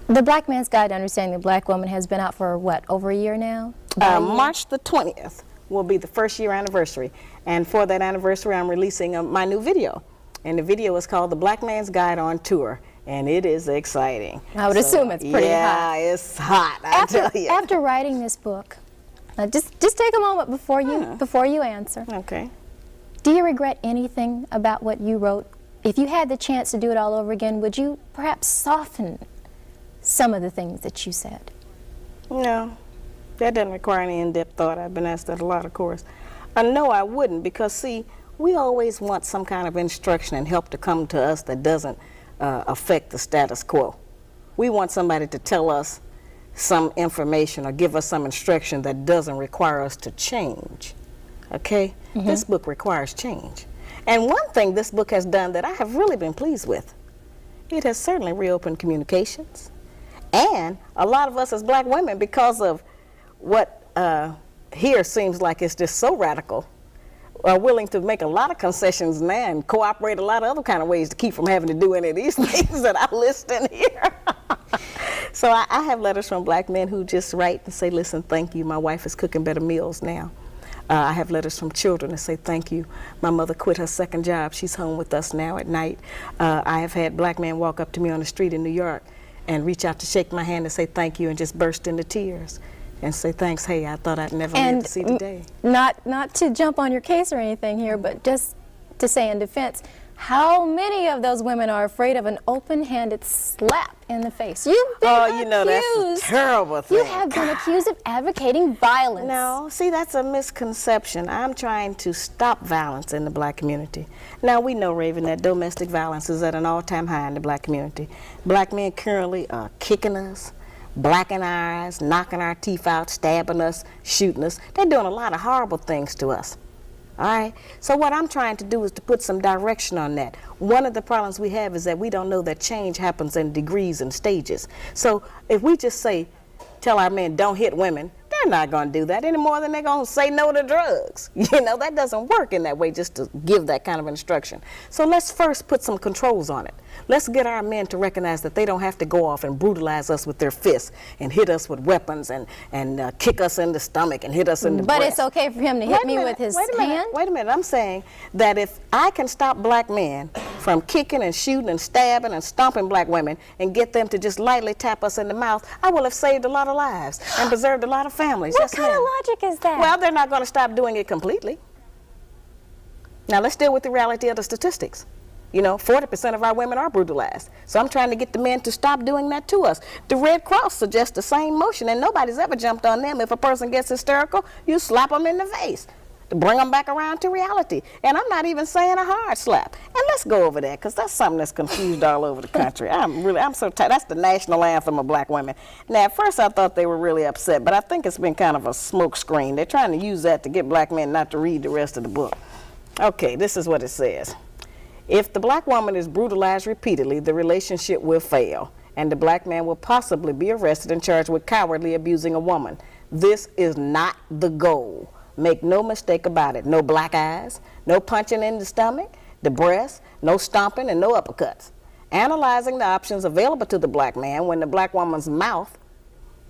The Black Man's Guide to Understanding the Black Woman has been out for, what, over a year now? March the 20th will be the 1st year anniversary. And for that anniversary, I'm releasing my new video. And the video is called The Black Man's Guide on Tour. And it is exciting. I would assume it's pretty hot. Yeah, it's hot, I tell you. After writing this book, just take a moment before you answer. Okay. Do you regret anything about what you wrote? If you had the chance to do it all over again, would you perhaps soften some of the things that you said? No, that doesn't require any in-depth thought. I've been asked that a lot, of course. No, I wouldn't, because see, we always want some kind of instruction and help to come to us that doesn't affect the status quo. We want somebody to tell us some information or give us some instruction that doesn't require us to change. Okay? This book requires change. And one thing this book has done that I have really been pleased with, it has certainly reopened communications. And a lot of us as black women, because of what here seems like it's just so radical, are willing to make a lot of concessions now and cooperate a lot of other kind of ways to keep from having to do any of these things that I list in here. So I have letters from black men who just write and say, listen, thank you, my wife is cooking better meals now. I have letters from children that say, thank you, my mother quit her 2nd job, she's home with us now at night. I have had black men walk up to me on the street in New York and reach out to shake my hand and say thank you and just burst into tears and say thanks, hey, I thought I'd never live to see the day. Not to jump on your case or anything here, but just to say in defense, how many of those women are afraid of an open-handed slap in the face? You've been accused. You know, that's a terrible thing. You have been accused of advocating violence. No, see, that's a misconception. I'm trying to stop violence in the black community. Now, we know, Raven, that domestic violence is at an all-time high in the black community. Black men currently are kicking us, blacking our eyes, knocking our teeth out, stabbing us, shooting us. They're doing a lot of horrible things to us. All right, so what I'm trying to do is to put some direction on that. One of the problems we have is that we don't know that change happens in degrees and stages. So if we just tell our men, don't hit women, they're They're not going to do that any more than they're going to say no to drugs. You know, that doesn't work in that way, just to give that kind of instruction. So let's first put some controls on it. Let's get our men to recognize that they don't have to go off and brutalize us with their fists and hit us with weapons and kick us in the stomach and hit us in the breast. But it's okay for him to hit me with his hand? Wait a minute. I'm saying that if I can stop black men from kicking and shooting and stabbing and stomping black women and get them to just lightly tap us in the mouth, I will have saved a lot of lives and preserved a lot of families. What kind of logic is that? Well, they're not going to stop doing it completely. Now, let's deal with the reality of the statistics. You know, 40% of our women are brutalized. So I'm trying to get the men to stop doing that to us. The Red Cross suggests the same motion, and nobody's ever jumped on them. If a person gets hysterical, you slap them in the face to bring them back around to reality. And I'm not even saying a hard slap. And let's go over that, because that's something that's confused all over the country. I'm so tired. That's the national anthem of black women. Now, at first I thought they were really upset, but I think it's been kind of a smoke screen. They're trying to use that to get black men not to read the rest of the book. Okay, this is what it says. If the black woman is brutalized repeatedly, the relationship will fail, and the black man will possibly be arrested and charged with cowardly abusing a woman. This is not the goal. Make no mistake about it. No black eyes, no punching in the stomach, the breast, no stomping, and no uppercuts. Analyzing the options available to the black man when the black woman's mouth,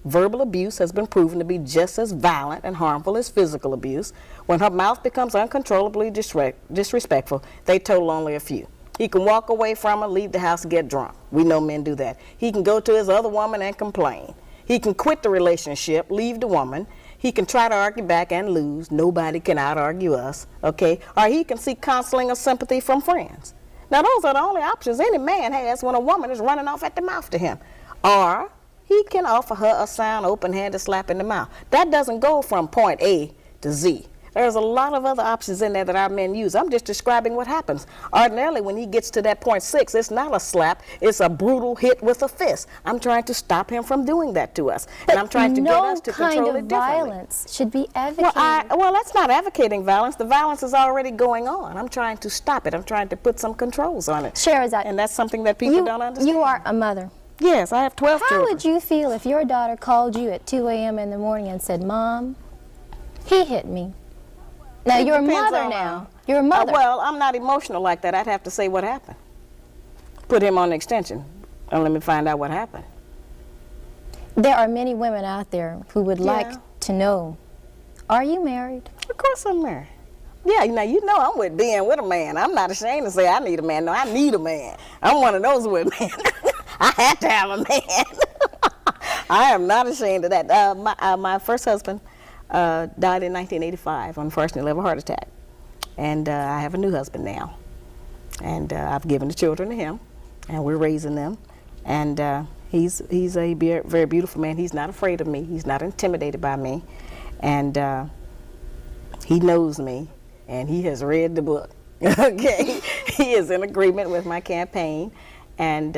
verbal abuse has been proven to be just as violent and harmful as physical abuse. When her mouth becomes uncontrollably disrespectful, they total only a few. He can walk away from her, leave the house, and get drunk. We know men do that. He can go to his other woman and complain. He can quit the relationship, leave the woman. He can try to argue back and lose. Nobody can out-argue us, okay? Or he can seek counseling or sympathy from friends. Now, those are the only options any man has when a woman is running off at the mouth to him. Or he can offer her a sound, open-handed slap in the mouth. That doesn't go from point A to Z. There's a lot of other options in there that our men use. I'm just describing what happens. Ordinarily, when he gets to that point 6, it's not a slap, it's a brutal hit with a fist. I'm trying to stop him from doing that to us. And I'm trying to get us to control it differently. No kind of violence should be advocated. Well, that's not advocating violence. The violence is already going on. I'm trying to stop it. I'm trying to put some controls on it. Sharazad, and that's something that people don't understand. You are a mother. Yes, I have 12 children. How would you feel if your daughter called you at 2 a.m. in the morning and said, "Mom, he hit me"? Now, you're a mother now. You're a mother. Well, I'm not emotional like that. I'd have to say what happened. Put him on the extension and let me find out what happened. There are many women out there who would like to know, are you married? Of course I'm married. Yeah, now you know I'm with being with a man. I'm not ashamed to say I need a man. No, I need a man. I'm one of those women. I had to have a man. I am not ashamed of that. My first husband died in 1985, unfortunately, of a heart attack. And I have a new husband now. And I've given the children to him, and we're raising them. And he's a very beautiful man. He's not afraid of me. He's not intimidated by me. And he knows me, and he has read the book. Okay? He is in agreement with my campaign. And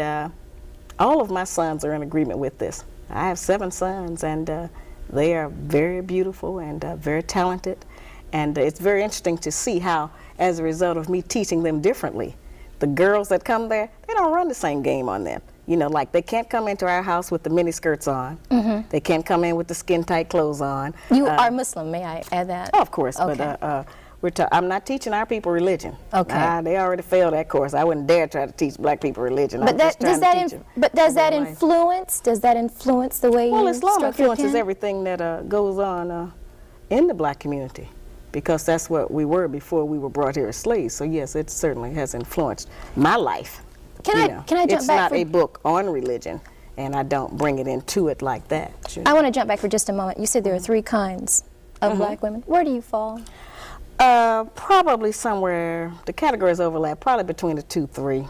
all of my sons are in agreement with this. I have 7 sons, and they are very beautiful and very talented, and it's very interesting to see how, as a result of me teaching them differently, the girls that come there, they don't run the same game on them. You know, like they can't come into our house with the mini skirts on. Mm-hmm. They can't come in with the skin-tight clothes on. You are Muslim, may I add that? Oh, of course, okay. But I'm not teaching our people religion. Okay. They already failed that course. I wouldn't dare try to teach black people religion. But does that influence the way you Well, Islam influences everything that goes on in the black community, because that's what we were before we were brought here as slaves. So yes, it certainly has influenced my life. Can I jump back? It's not a book on religion, and I don't bring it into it like that. I want to jump back for just a moment. You said there are 3 kinds of black women. Where do you fall? Probably somewhere, the categories overlap, probably between the 2, 3.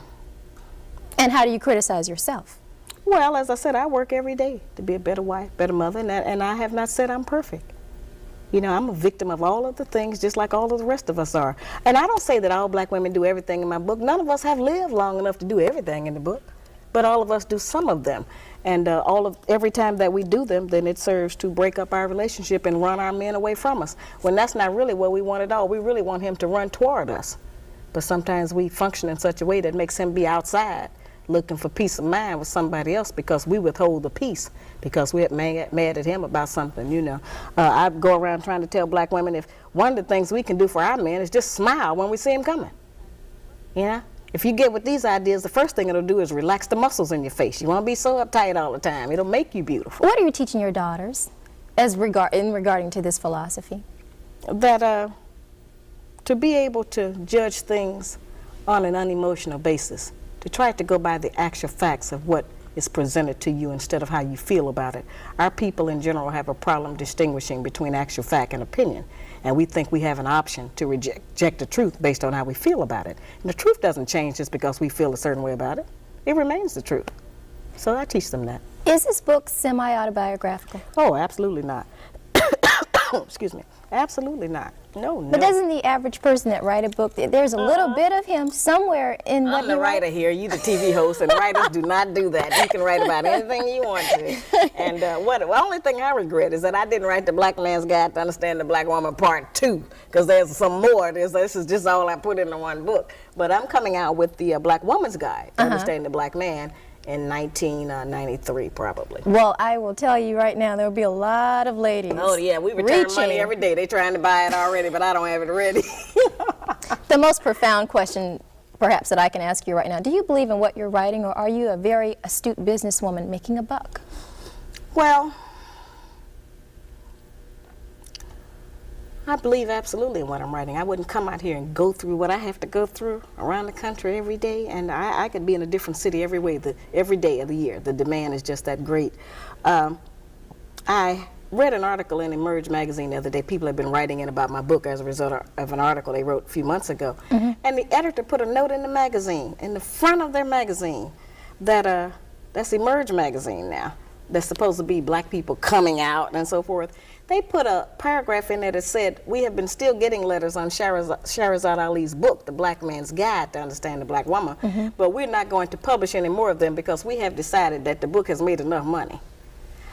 And how do you criticize yourself? Well, as I said, I work every day to be a better wife, better mother, and I have not said I'm perfect. You know, I'm a victim of all of the things, just like all of the rest of us are. And I don't say that all black women do everything in my book. None of us have lived long enough to do everything in the book, but all of us do some of them. And every time that we do them, then it serves to break up our relationship and run our men away from us, when that's not really what we want at all. We really want him to run toward us. But sometimes we function in such a way that makes him be outside, looking for peace of mind with somebody else because we withhold the peace because we're mad at him about something, you know. I go around trying to tell black women, if one of the things we can do for our men is just smile when we see him coming. You know? If you get with these ideas, the first thing it'll do is relax the muscles in your face. You won't be so uptight all the time. It'll make you beautiful. What are you teaching your daughters regarding to this philosophy? That to be able to judge things on an unemotional basis, to try to go by the actual facts of what is presented to you instead of how you feel about it. Our people in general have a problem distinguishing between actual fact and opinion, and we think we have an option to reject the truth based on how we feel about it. And the truth doesn't change just because we feel a certain way about it. It remains the truth. So I teach them that. Is this book semi-autobiographical? Oh, absolutely not. Excuse me. Absolutely not. No. But doesn't the average person that write a book, there's a little bit of him somewhere in what I'm the writer here, you the TV host, and writers do not do that. You can write about anything you want to. And the only thing I regret is that I didn't write the Black Man's Guide to Understand the Black Woman Part 2, because there's some more. This is just all I put into one book. But I'm coming out with the Black Woman's Guide to Understand the Black Man in 1993, probably. Well, I will tell you right now, there will be a lot of ladies. Oh, yeah, we return money every day. They're trying to buy it already, but I don't have it ready. The most profound question, perhaps, that I can ask you right now, do you believe in what you're writing, or are you a very astute businesswoman making a buck? Well, I believe absolutely in what I'm writing. I wouldn't come out here and go through what I have to go through around the country every day, and I could be in a different city every day of the year. The demand is just that great. I read an article in Emerge magazine the other day. People have been writing in about my book as a result of an article they wrote a few months ago. And the editor put a note in the magazine, in the front of their magazine, that that's Emerge magazine now. That's supposed to be black people coming out and so forth. They put a paragraph in there that said, we have been still getting letters on Sharazad Ali's book, The Black Man's Guide to Understand the Black Woman, but we're not going to publish any more of them because we have decided that the book has made enough money.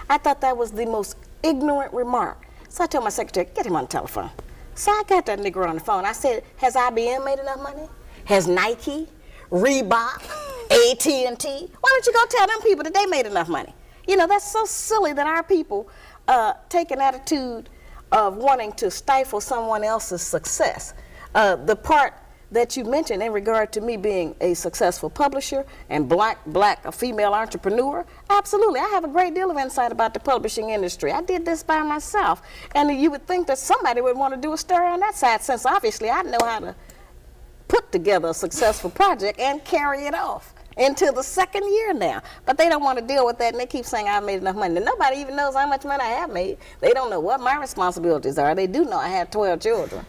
I thought that was the most ignorant remark. So I told my secretary, get him on the telephone. So I got that nigger on the phone. I said, has IBM made enough money? Has Nike, Reebok, AT&T? Why don't you go tell them people that they made enough money? You know, that's so silly that our people take an attitude of wanting to stifle someone else's success. The part that you mentioned in regard to me being a successful publisher and a female entrepreneur, absolutely. I have a great deal of insight about the publishing industry. I did this by myself. And you would think that somebody would want to do a story on that side, since obviously I know how to put together a successful project and carry it off into the second year now. But they don't want to deal with that, and they keep saying I've made enough money. And nobody even knows how much money I have made. They don't know what my responsibilities are. They do know I have 12 children.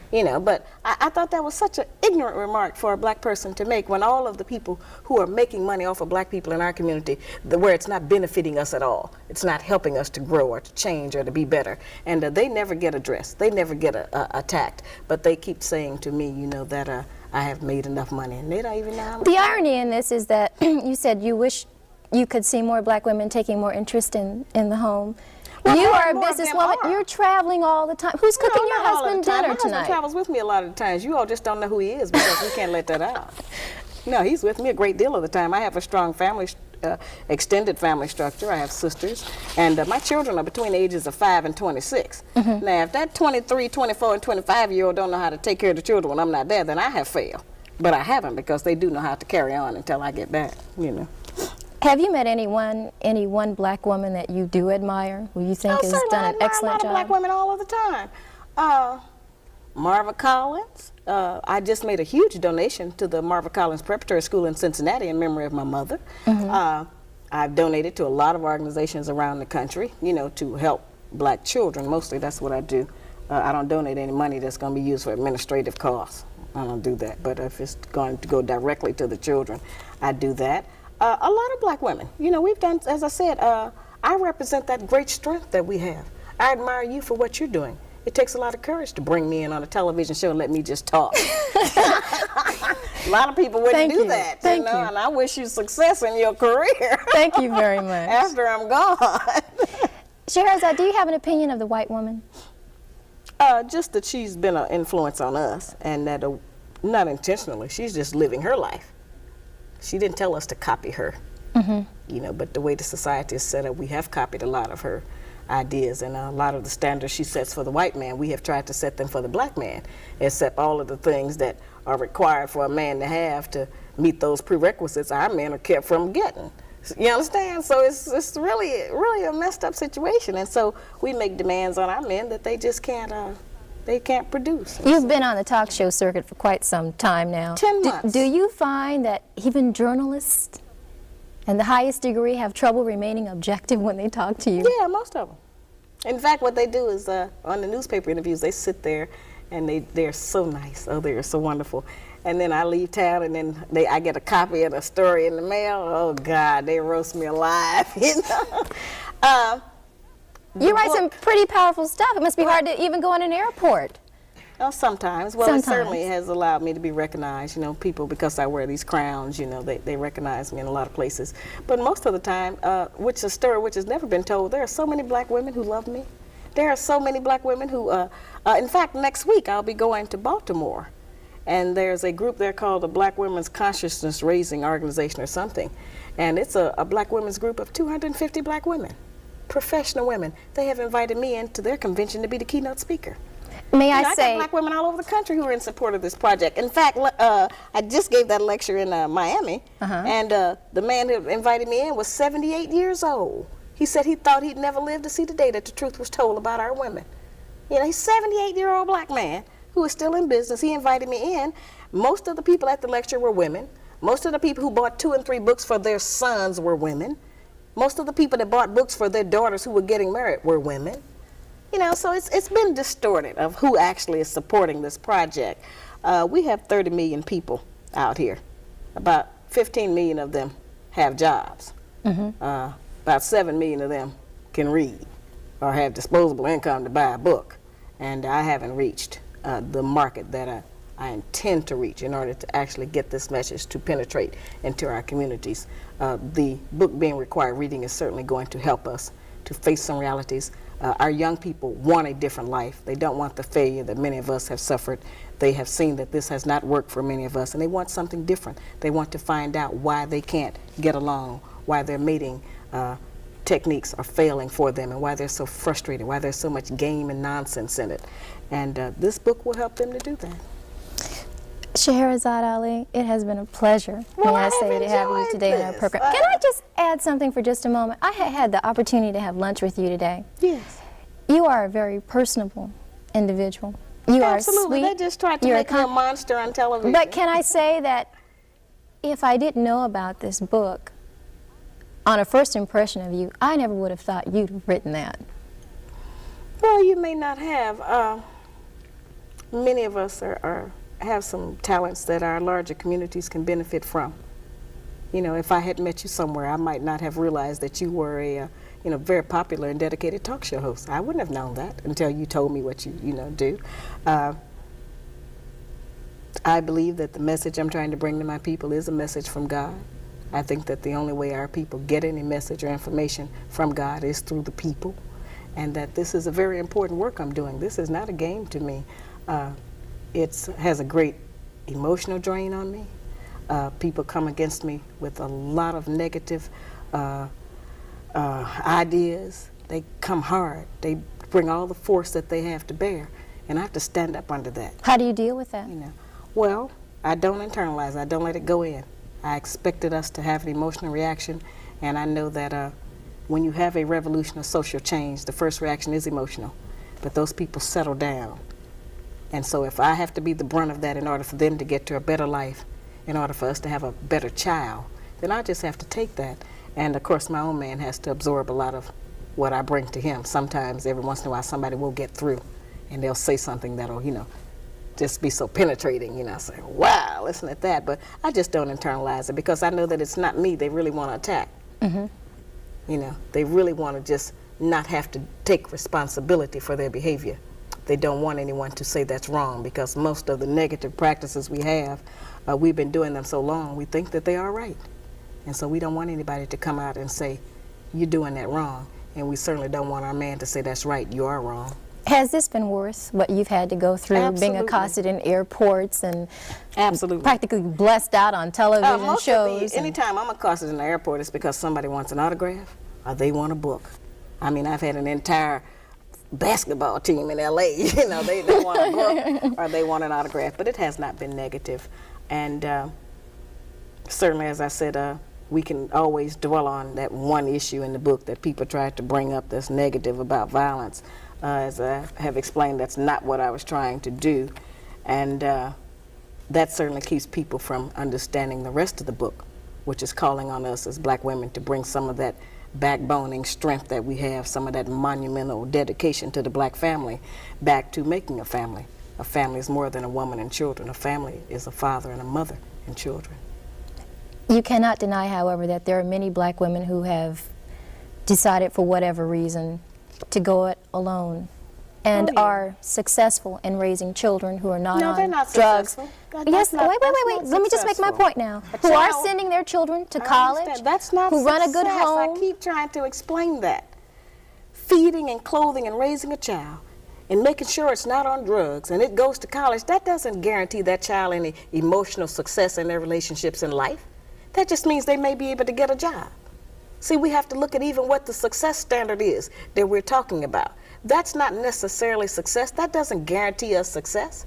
You know, but I thought that was such an ignorant remark for a black person to make, when all of the people who are making money off of black people in our community, where it's not benefiting us at all, it's not helping us to grow or to change or to be better, and they never get addressed, they never get attacked, but they keep saying to me, you know, that I have made enough money, and they don't even know how much. The irony in this is that you said you wish you could see more black women taking more interest in the home. Well, you are a businesswoman. You're traveling all the time. Who's cooking your husband dinner tonight? My husband travels with me a lot of the times. You all just don't know who he is because we can't let that out. No, he's with me a great deal of the time. I have a strong family, extended family structure. I have sisters, and my children are between the ages of 5 and 26. Now, if that 23, 24, and 25-year-old don't know how to take care of the children when I'm not there, then I have failed. But I haven't, because they do know how to carry on until I get back, you know. Have you met any one black woman that you do admire, who you think has done an excellent job? I admire a lot of black women all of the time. Marva Collins. I just made a huge donation to the Marva Collins Preparatory School in Cincinnati in memory of my mother. I've donated to a lot of organizations around the country, you know, to help black children. Mostly that's what I do. I don't donate any money that's going to be used for administrative costs. I don't do that. But if it's going to go directly to the children, I do that. A lot of black women. You know, we've done, as I said, I represent that great strength that we have. I admire you for what you're doing. It takes a lot of courage to bring me in on a television show and let me just talk. A lot of people wouldn't do that, you know, and I wish you success in your career. Thank you very much. After I'm gone. Sharazad, do you have an opinion of the white woman? Just that she's been an influence on us, and that not intentionally, she's just living her life. she didn't tell us to copy her, you know, but the way the society is set up, we have copied a lot of her ideas, and a lot of the standards she sets for the white man, we have tried to set them for the black man, except all of the things that are required for a man to have to meet those prerequisites, our men are kept from getting. You understand? So it's really a messed up situation, and so we make demands on our men that they just can't produce. You've been on the talk show circuit for quite some time now. 10 months. Do you find that even journalists and the highest degree have trouble remaining objective when they talk to you? Yeah, most of them. In fact, what they do is on the newspaper interviews, they sit there and they're so nice. Oh, they're so wonderful. And then I leave town, and then I get a copy of the story in the mail. Oh God, they roast me alive. You know. You write some pretty powerful stuff. It must be hard to even go in an airport. Well, sometimes. Well, Sometimes. it certainly has allowed me to be recognized. You know, people, because I wear these crowns, you know, they recognize me in a lot of places. But most of the time, which is a story which has never been told, there are so many black women who love me. There are so many black women who, in fact, next week I'll be going to Baltimore. And there's a group there called the Black Women's Consciousness Raising Organization or something. And it's a black women's group of 250 black women, professional women. They have invited me into their convention to be the keynote speaker. May I I say, got black women all over the country who are in support of this project. In fact, I just gave that lecture in Miami, and the man who invited me in was 78 years old. He said he thought he'd never live to see the day that the truth was told about our women. You know, he's a 78-year-old black man who is still in business. He invited me in. Most of the people at the lecture were women. Most of the people who bought 2 and 3 books for their sons were women. Most of the people that bought books for their daughters who were getting married were women. You know, so it's been distorted of who actually is supporting this project. We have 30 million people out here. About 15 million of them have jobs. About 7 million of them can read or have disposable income to buy a book. And I haven't reached the market that I intend to reach in order to actually get this message to penetrate into our communities. The book being required reading is certainly going to help us to face some realities. Our young people want a different life. They don't want the failure that many of us have suffered. They have seen that this has not worked for many of us, and they want something different. They want to find out why they can't get along, why their mating techniques are failing for them, and why they're so frustrated, why there's so much game and nonsense in it. And this book will help them to do that. Sharazad Ali, it has been a pleasure, may I say, to have you today in our program. Can I just add something for just a moment? I had the opportunity to have lunch with you today. Yes. You are a very personable individual. You Absolutely. are sweet. They just tried to make me a monster on television. But can I say that if I didn't know about this book, on a first impression of you, I never would have thought you'd have written that. Well, you may not have. Many of us have some talents that our larger communities can benefit from. You know, if I had met you somewhere, I might not have realized that you were a very popular and dedicated talk show host. I wouldn't have known that until you told me what you do. I believe that the message I'm trying to bring to my people is a message from God. I think that the only way our people get any message or information from God is through the people, and that this is a very important work I'm doing. This is not a game to me. It has a great emotional drain on me. People come against me with a lot of negative ideas. They come hard. They bring all the force that they have to bear, and I have to stand up under that. How do you deal with that? You know, well, I don't internalize. I don't let it go in. I expected us to have an emotional reaction, and I know that when you have a revolution or social change, the first reaction is emotional, but those people settle down. And so if I have to be the brunt of that in order for them to get to a better life, in order for us to have a better child, then I just have to take that. And of course, my own man has to absorb a lot of what I bring to him. Sometimes, every once in a while, somebody will get through, and they'll say something that'll, just be so penetrating, say, wow, listen at that. But I just don't internalize it, because I know that it's not me they really want to attack. They really want to just not have to take responsibility for their behavior. They don't want anyone to say that's wrong, because most of the negative practices we have, we've been doing them so long, we think that they are right. And so we don't want anybody to come out and say, you're doing that wrong. And we certainly don't want our man to say, that's right, you are wrong. Has this been worth what you've had to go through, being Absolutely. accosted in airports and Absolutely. practically blessed out on television Most shows? of the, anytime I'm accosted in the airport, it's because somebody wants an autograph or they want a book. I mean, I've had an entire basketball team in LA, you know, they want a book or they want an autograph, but it has not been negative. And certainly, as I said, we can always dwell on that one issue in the book that people tried to bring up that's negative about violence. As I have explained, that's not what I was trying to do. And that certainly keeps people from understanding the rest of the book, which is calling on us as black women to bring some of that backboning strength that we have, some of that monumental dedication to the black family back to making a family. A family is more than a woman and children. A family is a father and a mother and children. You cannot deny, however, that there are many black women who have decided for whatever reason to go it alone and are successful in raising children who are not No, on they're not drugs. successful. Yes, That's not- wait. that's not Let me just make my successful. point now. A Who are child- sending their children to I college, understand. That's not who run a good success. home. I keep trying to explain that. Feeding and clothing and raising a child and making sure it's not on drugs and it goes to college, that doesn't guarantee that child any emotional success in their relationships in life. That just means they may be able to get a job. See, we have to look at even what the success standard is that we're talking about. That's not necessarily success. That doesn't guarantee us success.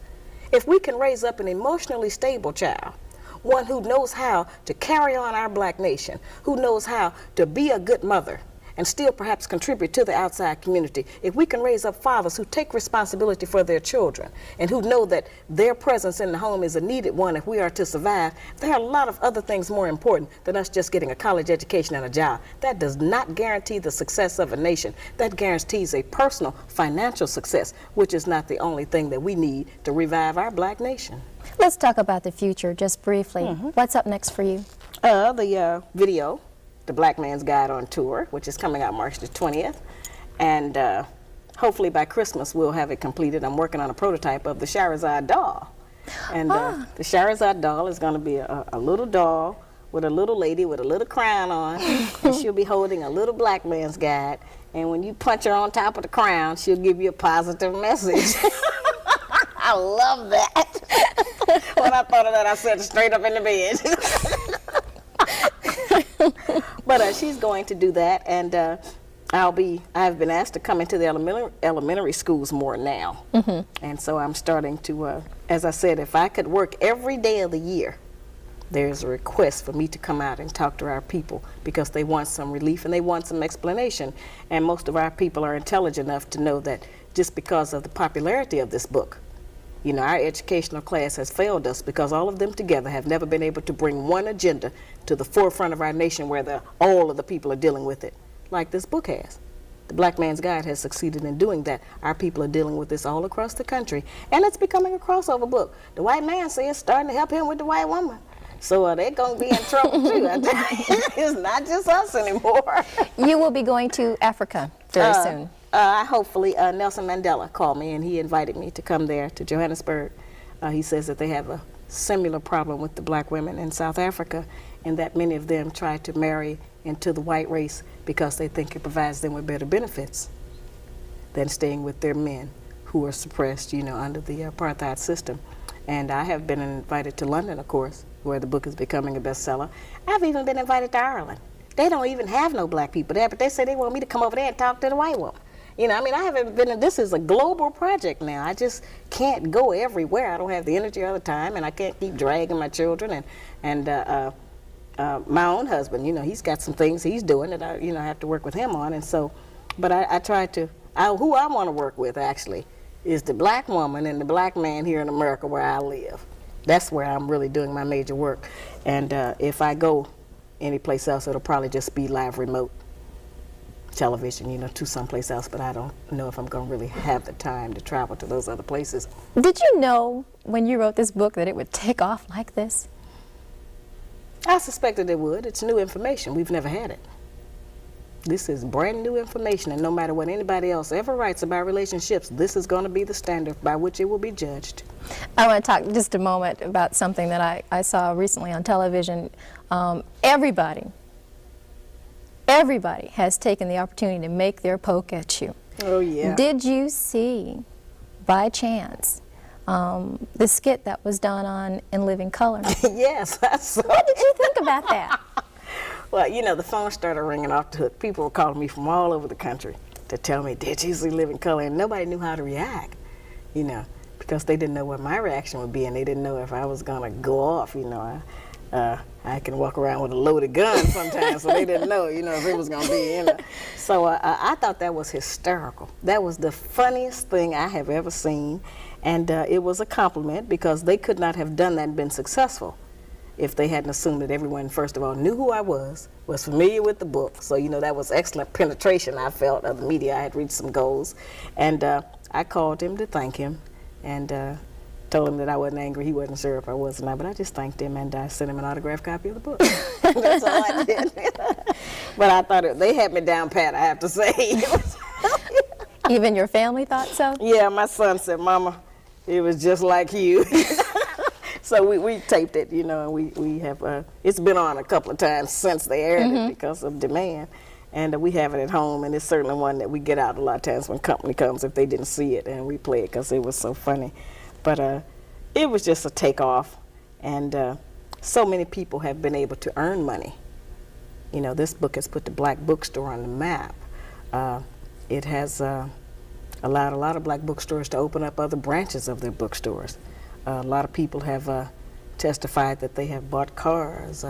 If we can raise up an emotionally stable child, one who knows how to carry on our black nation, who knows how to be a good mother and still perhaps contribute to the outside community, if we can raise up fathers who take responsibility for their children and who know that their presence in the home is a needed one if we are to survive, there are a lot of other things more important than us just getting a college education and a job. That does not guarantee the success of a nation. That guarantees a personal financial success, which is not the only thing that we need to revive our black nation. Let's talk about the future just briefly. What's up next for you? The video, The Black Man's Guide on Tour, which is coming out March the 20th. And hopefully by Christmas we'll have it completed. I'm working on a prototype of the Sharazad doll. And the Sharazad doll is going to be a little doll with a little lady with a little crown on. And she'll be holding a little black man's guide. And when you punch her on top of the crown, she'll give you a positive message. I love that. When I thought of that, I sat straight up in the bed. But she's going to do that, and I've been asked to come into the elementary schools more now. And so I'm starting to, as I said, if I could work every day of the year, there's a request for me to come out and talk to our people because they want some relief and they want some explanation. And most of our people are intelligent enough to know that just because of the popularity of this book, you know, our educational class has failed us because all of them together have never been able to bring one agenda to the forefront of our nation where all of the people are dealing with it, like this book has. The Black Man's Guide has succeeded in doing that. Our people are dealing with this all across the country, and it's becoming a crossover book. The white man says it's starting to help him with the white woman. So they're going to be in trouble too. It's not just us anymore. You will be going to Africa very soon. Hopefully, Nelson Mandela called me and he invited me to come there to Johannesburg. He says that they have a similar problem with the black women in South Africa and that many of them try to marry into the white race because they think it provides them with better benefits than staying with their men who are suppressed, you know, under the apartheid system. And I have been invited to London, of course, where the book is becoming a bestseller. I've even been invited to Ireland. They don't even have no black people there, but they say they want me to come over there and talk to the white woman. You know, I mean, I haven't been, this is a global project now. I just can't go everywhere. I don't have the energy all the time, and I can't keep dragging my children. And my own husband, you know, he's got some things he's doing that I, you know, have to work with him on. And so, but I try to, who I want to work with, actually, is the black woman and the black man here in America where I live. That's where I'm really doing my major work. And if I go anyplace else, it'll probably just be live remote television, you know, to someplace else, but I don't know if I'm going to really have the time to travel to those other places. Did you know when you wrote this book that it would take off like this? I suspected it would. It's new information. We've never had it. This is brand new information, and no matter what anybody else ever writes about relationships, this is going to be the standard by which it will be judged. I want to talk just a moment about something that I saw recently on television. Everybody has taken the opportunity to make their poke at you. Oh, yeah. Did you see, by chance, the skit that was done on In Living Color? Yes, I saw. What did you think about that? Well, you know, the phone started ringing off the hook. People were calling me from all over the country to tell me, did you see Living Color? And nobody knew how to react, you know, because they didn't know what my reaction would be, and they didn't know if I was going to go off, you know. I can walk around with a loaded gun sometimes, so they didn't know, you know, if it was going to be, you know. So I thought that was hysterical. That was the funniest thing I have ever seen, and it was a compliment because they could not have done that and been successful if they hadn't assumed that everyone, first of all, knew who I was familiar with the book. So, you know, that was excellent penetration, I felt, of the media. I had reached some goals. And I called him to thank him and told him that I wasn't angry. He wasn't sure if I was or not, but I just thanked him and I sent him an autographed copy of the book. That's all I did. But I thought they had me down pat, I have to say. Even your family thought so? Yeah, my son said, Mama, it was just like you. So we taped it, you know, and we have, it's been on a couple of times since they aired it because of demand. And we have it at home, and it's certainly one that we get out a lot of times when company comes if they didn't see it, and we play it because it was so funny. But it was just a takeoff, and so many people have been able to earn money. You know, this book has put the black bookstore on the map. It has allowed a lot of black bookstores to open up other branches of their bookstores. A lot of people have testified that they have bought cars,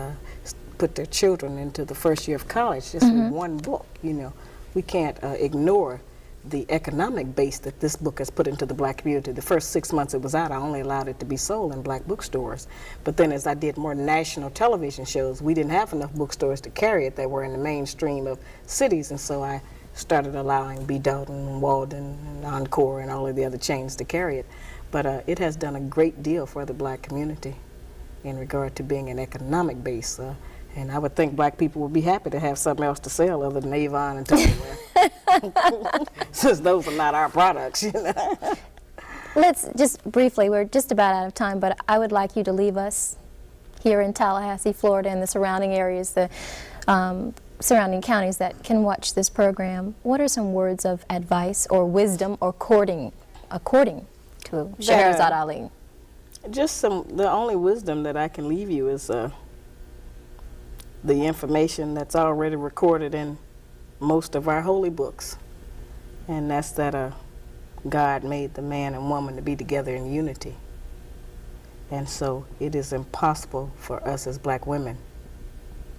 put their children into the first year of college just with one book. You know, we can't ignore the economic base that this book has put into the black community. The first 6 months it was out, I only allowed it to be sold in black bookstores. But then as I did more national television shows, we didn't have enough bookstores to carry it that were in the mainstream of cities, and so I started allowing B. Dalton and Walden and Encore and all of the other chains to carry it. But it has done a great deal for the black community in regard to being an economic base. And I would think black people would be happy to have something else to sell other than Avon and Tupperware. Since those are not our products, you know. Let's just briefly, we're just about out of time, but I would like you to leave us here in Tallahassee, Florida, and the surrounding areas, the surrounding counties that can watch this program. What are some words of advice or wisdom or according to Sharazad Ali? Just the only wisdom that I can leave you is the information that's already recorded in most of our holy books, and that's that God made the man and woman to be together in unity. And so it is impossible for us as black women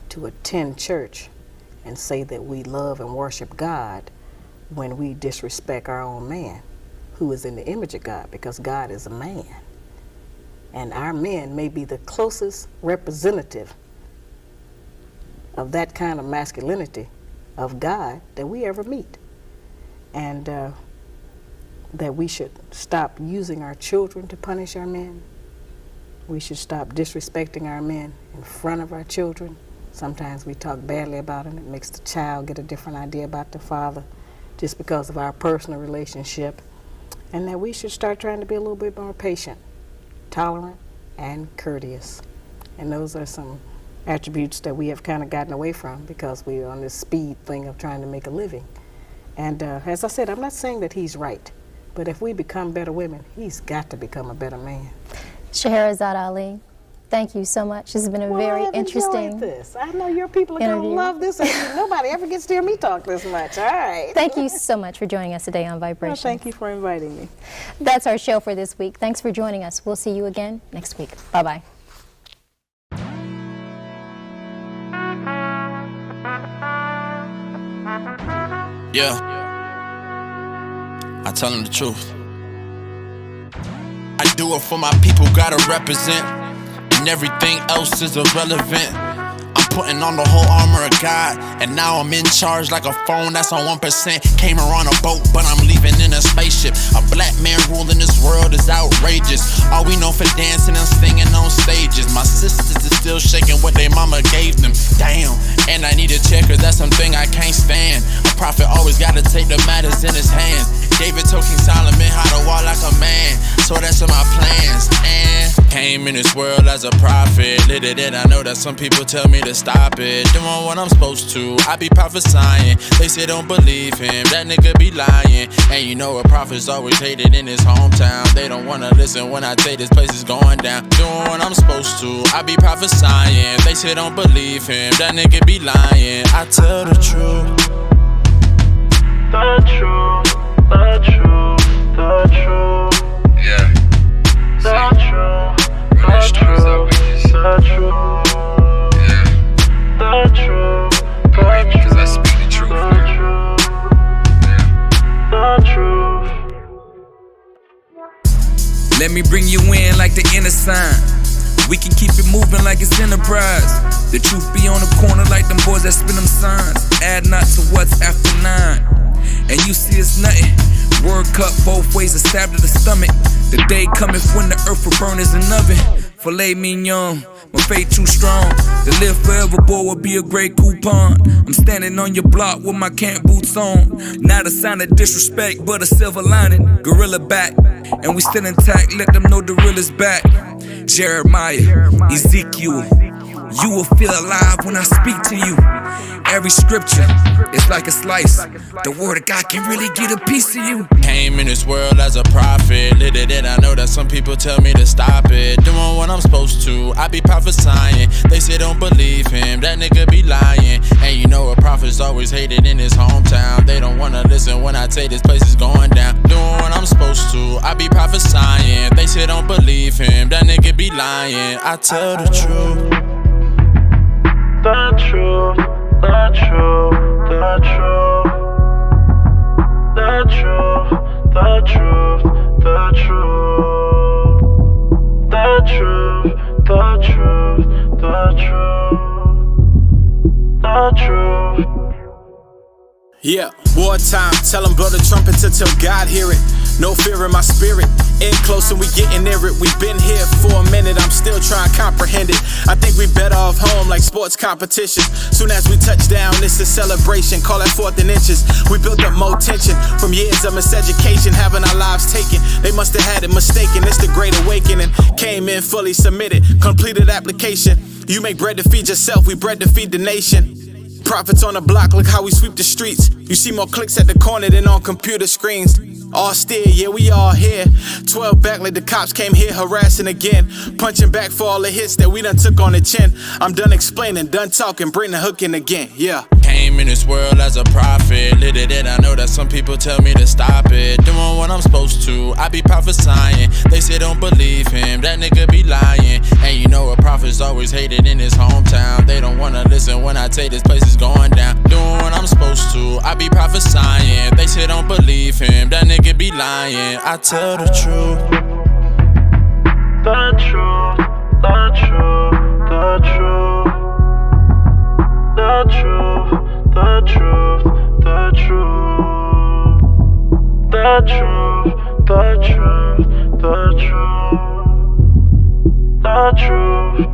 to attend church and say that we love and worship God when we disrespect our own man, who is in the image of God, because God is a man. And our men may be the closest representative of that kind of masculinity of God that we ever meet. And that we should stop using our children to punish our men. We should stop disrespecting our men in front of our children. Sometimes we talk badly about them. It makes the child get a different idea about the father just because of our personal relationship. And that we should start trying to be a little bit more patient, tolerant, and courteous. And those are some attributes that we have kind of gotten away from because we're on this speed thing of trying to make a living. And as I said, I'm not saying that he's right, but if we become better women, he's got to become a better man. Sharazad Ali, thank you so much. This has been a very interesting this. I know your people are going to love this. Nobody ever gets to hear me talk this much. All right. Thank you so much for joining us today on Vibrations. Well, thank you for inviting me. That's our show for this week. Thanks for joining us. We'll see you again next week. Bye-bye. Yeah, I tell them the truth. I do it for my people, gotta represent, and everything else is irrelevant. I'm putting on the whole armor of God, and now I'm in charge like a phone that's on 1%. Came around a boat, but I'm leaving in a spaceship. A black man ruling this world is outrageous. All we know for dancing and singing on stages. My sisters is still shaking what they mama gave them. Damn, and I need a check, cause that's something I can't stand. A prophet always gotta take the matters in his hands. David told King Solomon how to walk like a man, so that's in my plans. And can't Came in this world as a prophet, lit it and I know that some people tell me to stop it. Doing what I'm supposed to, I be prophesying. They say don't believe him, that nigga be lying. And you know a prophet's always hated in his hometown. They don't wanna listen when I say this place is going down. Doing what I'm supposed to, I be prophesying. They say don't believe him, that nigga be lying. I tell the truth. The truth, the truth, the truth. Yeah. The truth, the truth, the truth. Yeah. The truth, Believe me, cause I speak the truth, the nigga. truth, Yeah. the truth. Let me bring you in like the inner sign. We can keep it moving like it's enterprise. The truth be on the corner like them boys that spin them signs. Add not to what's after 9. And you see it's nothing. Word cut both ways, a stab to the stomach. The day cometh when the earth will burn as an oven. Filet mignon, my faith too strong. To live forever, boy, would be a great coupon. I'm standing on your block with my camp boots on. Not a sign of disrespect, but a silver lining. Gorilla back, and we still intact. Let them know the real is back. Jeremiah, Ezekiel, you will feel alive when I speak to you. Every scripture is like a slice. The word of God can really get a piece of you. Came in this world as a prophet, lit it and I know that some people tell me to stop it. Doing what I'm supposed to, I be prophesying. They say don't believe him, that nigga be lying. And you know a prophet's always hated in his hometown. They don't wanna listen when I say this place is going down. Doing what I'm supposed to, I be prophesying. They say don't believe him, that nigga be lying. I tell the truth. The truth, the truth, the truth. The truth, the truth, the truth. The truth, the truth, the truth. The truth. Yeah, wartime, tell them blow the trumpet till God hear it. No fear in my spirit, in close and we getting near it. We've been here for a minute, I'm still trying to comprehend it. I think we better off home like sports competition. Soon as we touch down, it's a celebration, call that 4th and inches. We built up more tension from years of miseducation, having our lives taken. They must have had it mistaken, it's the great awakening. Came in fully submitted, completed application. You make bread to feed yourself, we bread to feed the nation. Prophets on the block, look how we sweep the streets. You see more clicks at the corner than on computer screens. All still, yeah, we all here. 12 back like the cops came here harassing again. Punching back for all the hits that we done took on the chin. I'm done explaining, done talking, bring the hook in again, yeah. Came in this world as a prophet, lit it and I know that some people tell me to stop it. Doing what I'm supposed to, I be prophesying. They say don't believe him, that nigga be lying. And you know a prophet's always hated in his hometown. They don't wanna listen when I say this place is going down. Doing what I'm supposed to, I be prophesying. They say don't believe him, that nigga be lying. I tell the truth. The truth, the truth, the truth. The truth, the truth, the truth. The truth, the truth, the truth. The truth.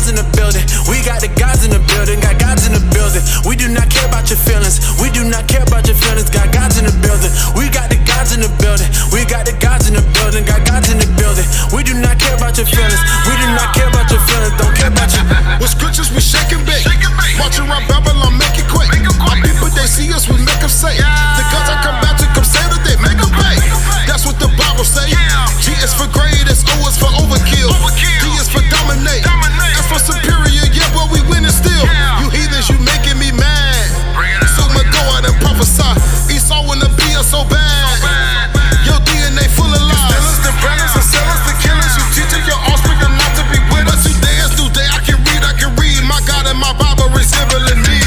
In the building, we got the guys in the building, got guys in the building. We do not care about your feelings, we do not care about your feelings, got guys in the building. We got the guys in the building, we got the guys in the building, got guys in the building. We do not care about your feelings, we do not care about your feelings, don't care about you. With scriptures we shake and bake, march around Babylon, make it quick. My people, they see us, we make them say, the guns I come back to come say that they make them pay. That's what the Bible say. G is for greatest, O is for overkill, D is for dominate. F for superior, yeah, but we winning still. You heathens, you making me mad. So I'ma go out and prophesy. Esau wanna be us so bad. Your DNA full of lies. Stealers, the branders, the sellers, the killers. You teaching your offspring not to be with us. Today is new day. I can read. My God and my Bible resembling me.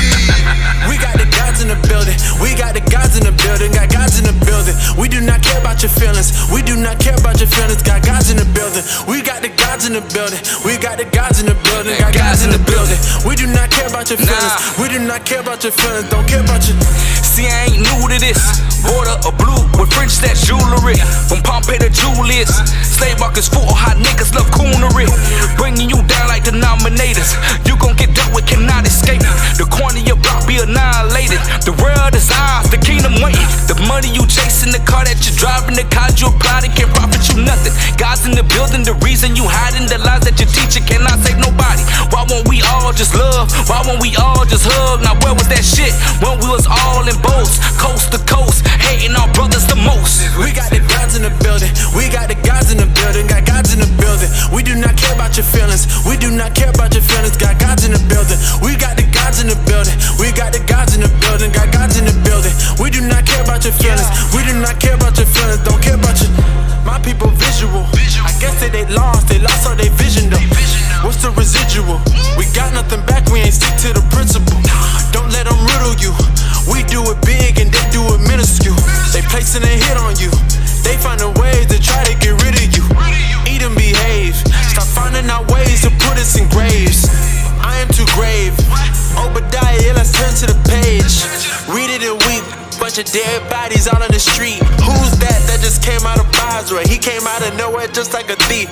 We got the guys in the building, we got the guys in the building, got guys in the building. We do not care about your feelings, we do not care about your feelings, got guys in the building. We got the guys in the building, we got the guys in the building, got guys in the building. We do not care about your feelings, we do not care about your feelings, don't care about you. See, I ain't new to this. Border of blue with French that's jewelry. From Pompeii to Julius. Slave markets full, hot niggas love coonery. Bringing you down like denominators. You gon' get dealt with, cannot escape in the building, the reason you hiding the lies that you're teaching cannot save nobody. Why won't we all just love? Why won't we all just hug? Now where was that shit when we was all in boats, coast to coast, hating our brothers the most? We got the gods in the building. We got the gods in the building. Got gods in the building. We do not care about your feelings. We do not care about your feelings. Got gods in the building. We got the gods in the building. We got the gods in the building. Got gods in the building. We do not care about your feelings. We do not care about your feelings. Don't care about your. My people visual. I guess they lost all they vision though. What's the residual? We got nothing back, we ain't stick to the principle. Don't let them riddle you. We do it big and they do it minuscule. They placing a hit on you. They finding ways to try to get rid of you. Eat and behave. Stop finding out ways to put us in graves. I am too grave. Obadiah, yeah, let's turn to the page. Read it and weep. Bunch of dead bodies out on the street. Who's that just came out of Basra? He came out of nowhere just like a thief.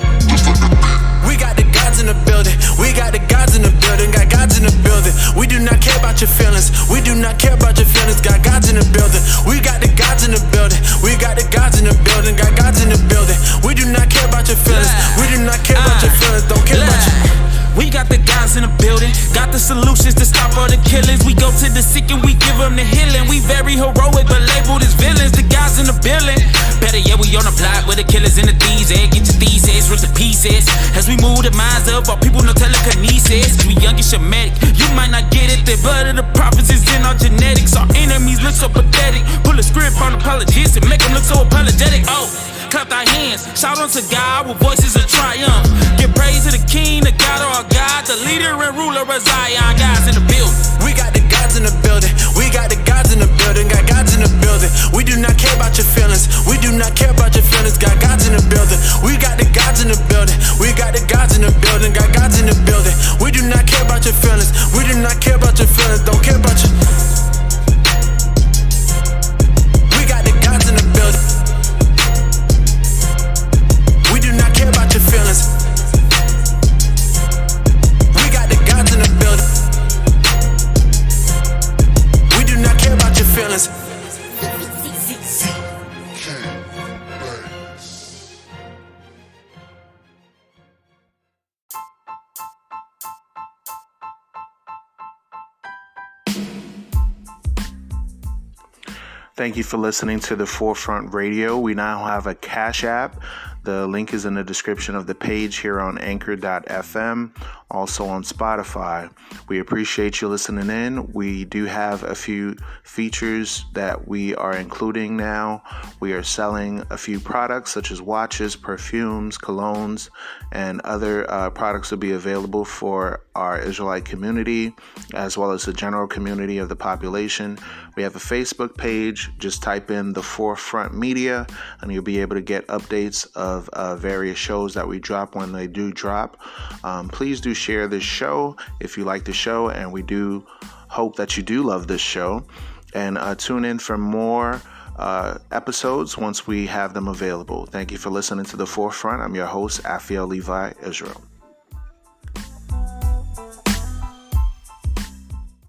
We got the gods in the building. We got the gods in the building. Got gods in the building. We do not care about your feelings. We do not care about your feelings. Got gods in the building. We got the gods in the building. We got the gods in the building. Got gods in the building. We do not care about your feelings. We do not care about your feelings. Don't care about your. We got the guys in the building, got the solutions to stop all the killings. We go to the sick and we give them the healing. We very heroic but labeled as villains. The guys in the building. Better yet, we on the block with the killers and the thieves. Get your thesis, rip the pieces. As we move the minds of our people, no telekinesis. We young and Shemitic, you might not get it. The blood of the prophets is in our genetics. Our enemies look so pathetic. Pull a script on apologists and make them look so apologetic. Oh, clap our hands, shout unto God with voices of triumph. Give praise to the King, the God of our God, the leader and ruler of Zion. Guys in the building. We got the gods in the building. We got the gods in the building. Got gods in the building. We do not care about your feelings. We do not care about your feelings. Got gods in the building. We got the gods in the building. We got the gods in the building. Got gods in the building. We do not care about your feelings. We do not care about your feelings. Don't care about your. We got the gods in the building. We do not care about your feelings. We got the gods in the building. We do not care about your feelings. Thank you for listening to the Forefront Radio. We now have a Cash App. The link is in the description of the page here on anchor.fm, also on Spotify. We appreciate you listening in. We do have a few features that we are including now. We are selling a few products such as watches, perfumes, colognes, and other products will be available for our Israelite community as well as the general community of the population. We have a Facebook page. Just type in the Forefront Media and you'll be able to get updates of various shows that we drop when they do drop. Please do share this show if you like the show, and we do hope that you do love this show. And tune in for more episodes once we have them available. Thank you for listening to The Forefront. I'm your host, Afiel Levi Israel.